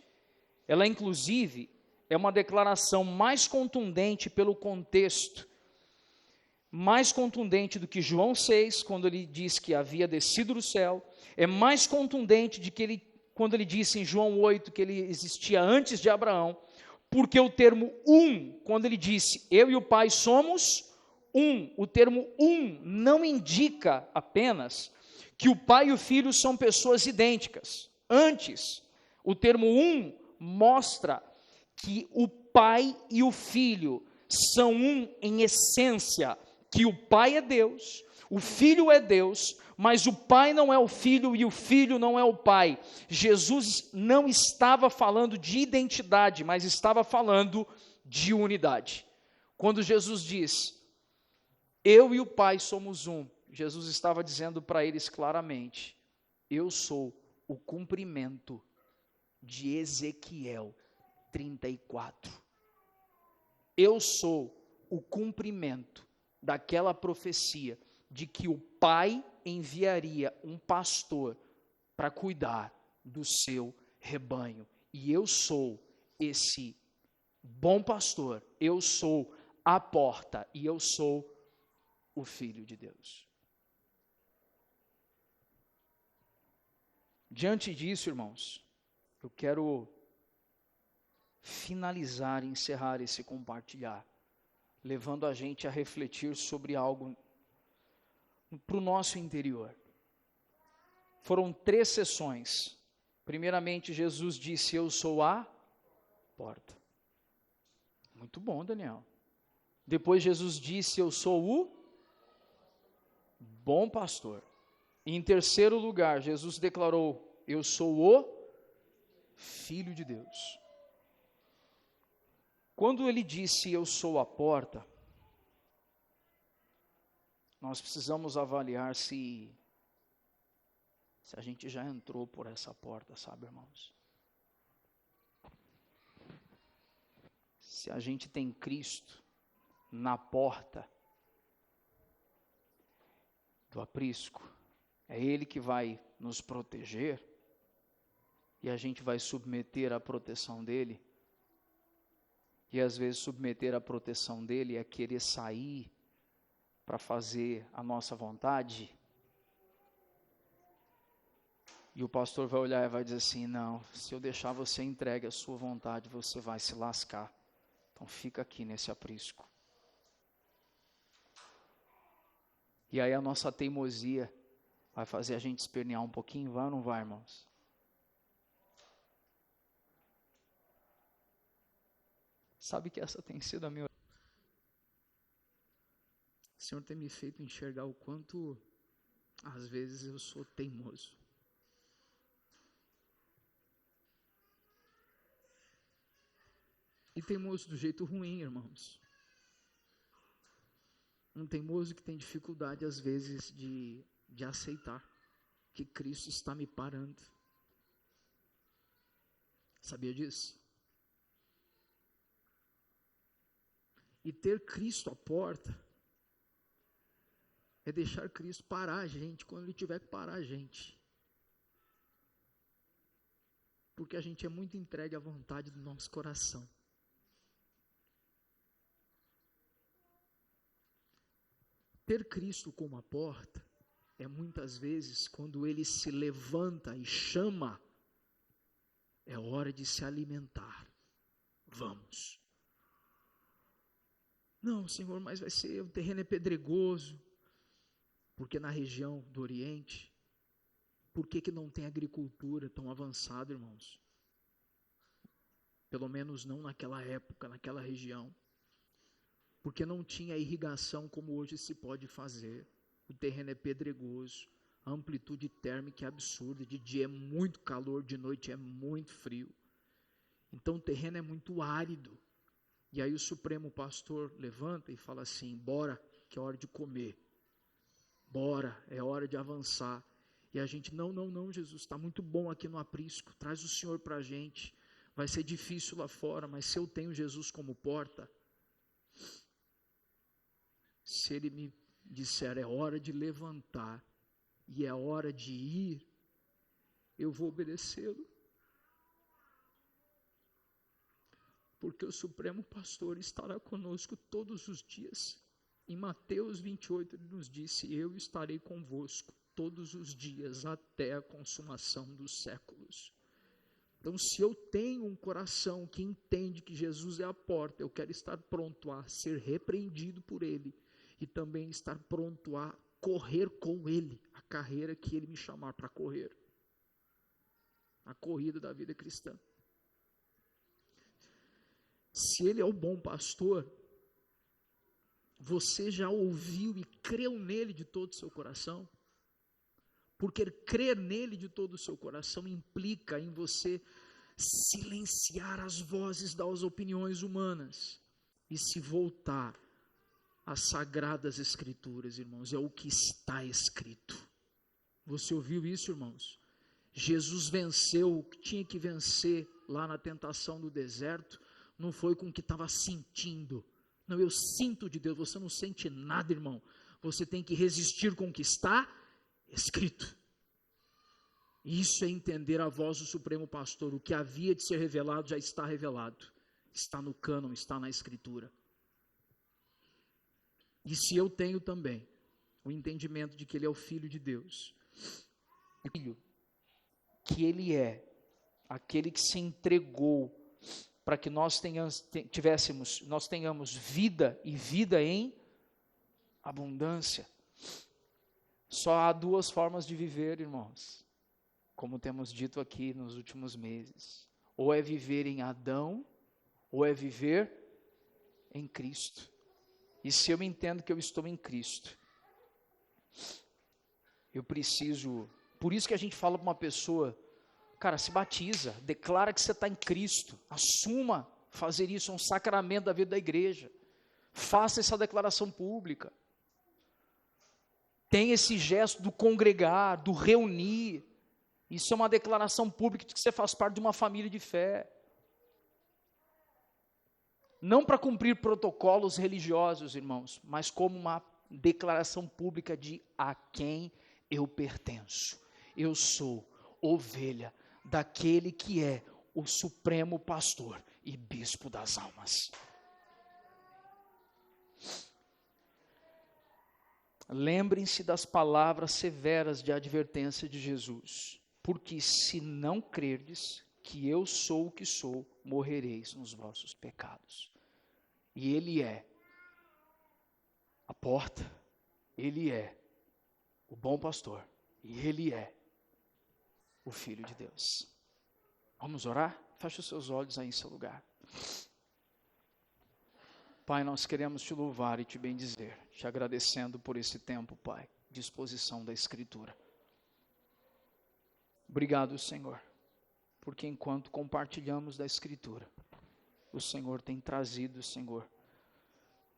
Ela, inclusive, é uma declaração mais contundente pelo contexto. mais contundente do que João 6, quando ele diz que havia descido do céu, é mais contundente quando ele disse em João 8 que ele existia antes de Abraão, porque o termo quando ele disse, eu e o Pai somos o termo não indica apenas que o Pai e o Filho são pessoas idênticas. Antes, o termo mostra que o Pai e o Filho são em essência, que o Pai é Deus, o Filho é Deus, mas o Pai não é o Filho e o Filho não é o Pai. Jesus não estava falando de identidade, mas estava falando de unidade. Quando Jesus diz, eu e o Pai somos Jesus estava dizendo para eles claramente, eu sou o cumprimento de Ezequiel 34. Eu sou o cumprimento daquela profecia de que o Pai enviaria um pastor para cuidar do seu rebanho. E eu sou esse bom pastor, eu sou a porta e eu sou o Filho de Deus. Diante disso, irmãos, eu quero finalizar e encerrar esse compartilhar, levando a gente a refletir sobre algo para o nosso interior. Foram 3 sessões. Primeiramente, Jesus disse, eu sou a porta. Muito bom, Daniel. Depois Jesus disse, eu sou o bom pastor. E em terceiro lugar, Jesus declarou, eu sou o Filho de Deus. Quando ele disse, eu sou a porta, nós precisamos avaliar se a gente já entrou por essa porta, sabe, irmãos? Se a gente tem Cristo na porta do aprisco, é Ele que vai nos proteger e a gente vai submeter à proteção dEle. E às vezes submeter à proteção dEle é querer sair para fazer a nossa vontade. E o pastor vai olhar e vai dizer assim, não, se eu deixar você entregue a sua vontade, você vai se lascar. Então fica aqui nesse aprisco. E aí a nossa teimosia vai fazer a gente espernear um pouquinho, vai ou não vai, irmãos? Sabe que essa tem sido a minha... O Senhor tem me feito enxergar o quanto, às vezes, eu sou teimoso. E teimoso do jeito ruim, irmãos. Um teimoso que tem dificuldade, às vezes, de aceitar que Cristo está me parando. Sabia disso? E ter Cristo à porta é deixar Cristo parar a gente quando Ele tiver que parar a gente. Porque a gente é muito entregue à vontade do nosso coração. Ter Cristo como a porta é muitas vezes quando Ele se levanta e chama, é hora de se alimentar. Vamos. Não, Senhor, mas o terreno é pedregoso. Porque na região do Oriente, por que não tem agricultura tão avançada, irmãos? Pelo menos não naquela época, naquela região. Porque não tinha irrigação como hoje se pode fazer. O terreno é pedregoso, a amplitude térmica é absurda, de dia é muito calor, de noite é muito frio. Então o terreno é muito árido. E aí o Supremo Pastor levanta e fala assim, bora, que é hora de comer. Bora, é hora de avançar. E a gente, não, Jesus, está muito bom aqui no aprisco, traz o Senhor para a gente. Vai ser difícil lá fora, mas se eu tenho Jesus como porta, se Ele me disser é hora de levantar e é hora de ir, eu vou obedecê-lo. Porque o Supremo Pastor estará conosco todos os dias. Em Mateus 28, ele nos disse: eu estarei convosco todos os dias até a consumação dos séculos. Então, se eu tenho um coração que entende que Jesus é a porta, eu quero estar pronto a ser repreendido por Ele e também estar pronto a correr com Ele a carreira que Ele me chamar para correr, a corrida da vida cristã. Se Ele é o bom pastor, você já ouviu e creu nele de todo o seu coração? Porque crer nele de todo o seu coração implica em você silenciar as vozes das opiniões humanas e se voltar às sagradas escrituras, irmãos. É o que está escrito. Você ouviu isso, irmãos? Jesus venceu o que tinha que vencer lá na tentação do deserto, não foi com o que estava sentindo. Não, eu sinto de Deus. Você não sente nada, irmão. Você tem que resistir com o que está escrito. Isso é entender a voz do Supremo Pastor. O que havia de ser revelado já está revelado. Está no cânon, está na Escritura. E se eu tenho também o entendimento de que Ele é o Filho de Deus, que Ele é aquele que se entregou para que nós tenhamos vida e vida em abundância. Só há duas formas de viver, irmãos, como temos dito aqui nos últimos meses: ou é viver em Adão, ou é viver em Cristo. E se eu entendo que eu estou em Cristo, eu preciso, por isso que a gente fala para uma pessoa: cara, se batiza, declara que você está em Cristo, assuma fazer isso, é um sacramento da vida da igreja, faça essa declaração pública, tem esse gesto do congregar, do reunir, isso é uma declaração pública de que você faz parte de uma família de fé, não para cumprir protocolos religiosos, irmãos, mas como uma declaração pública de a quem eu pertenço. Eu sou ovelha daquele que é o supremo pastor e bispo das almas. Lembrem-se das palavras severas de advertência de Jesus: porque se não crerdes que eu sou o que sou, morrereis nos vossos pecados. E Ele é a porta, Ele é o bom pastor, e Ele é o Filho de Deus. Vamos orar? Feche os seus olhos aí em seu lugar. Pai, nós queremos te louvar e te bendizer, te agradecendo por esse tempo, Pai, de exposição da Escritura. Obrigado, Senhor, porque enquanto compartilhamos da Escritura, o Senhor tem trazido, Senhor,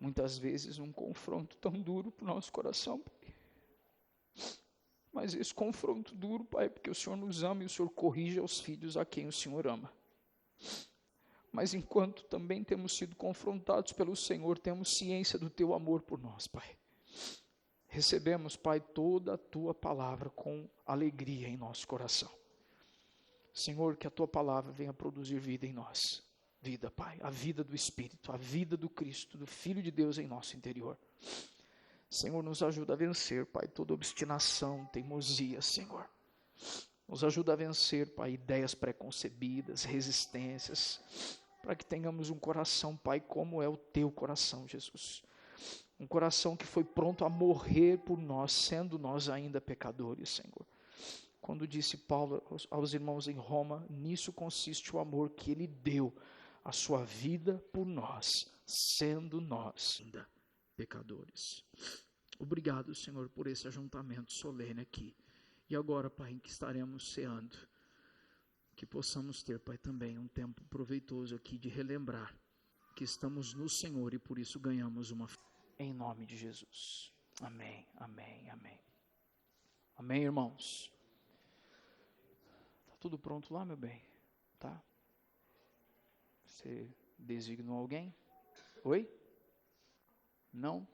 muitas vezes um confronto tão duro para o nosso coração, Pai. Mas esse confronto duro, Pai, porque o Senhor nos ama e o Senhor corrige aos filhos a quem o Senhor ama. Mas enquanto também temos sido confrontados pelo Senhor, temos ciência do Teu amor por nós, Pai. Recebemos, Pai, toda a Tua palavra com alegria em nosso coração. Senhor, que a Tua palavra venha produzir vida em nós. Vida, Pai, a vida do Espírito, a vida do Cristo, do Filho de Deus em nosso interior. Senhor, nos ajuda a vencer, Pai, toda obstinação, teimosia, Senhor. Nos ajuda a vencer, Pai, ideias preconcebidas, resistências, para que tenhamos um coração, Pai, como é o Teu coração, Jesus. Um coração que foi pronto a morrer por nós, sendo nós ainda pecadores, Senhor. Quando disse Paulo aos irmãos em Roma, nisso consiste o amor que Ele deu a sua vida por nós, sendo nós ainda pecadores. Obrigado, Senhor, por esse ajuntamento solene aqui. E agora, Pai, em que estaremos ceando, que possamos ter, Pai, também um tempo proveitoso aqui de relembrar que estamos no Senhor e por isso ganhamos uma... Em nome de Jesus. Amém, amém, amém. Amém, irmãos. Tá tudo pronto lá, meu bem? Tá? Você designou alguém? Oi? Não?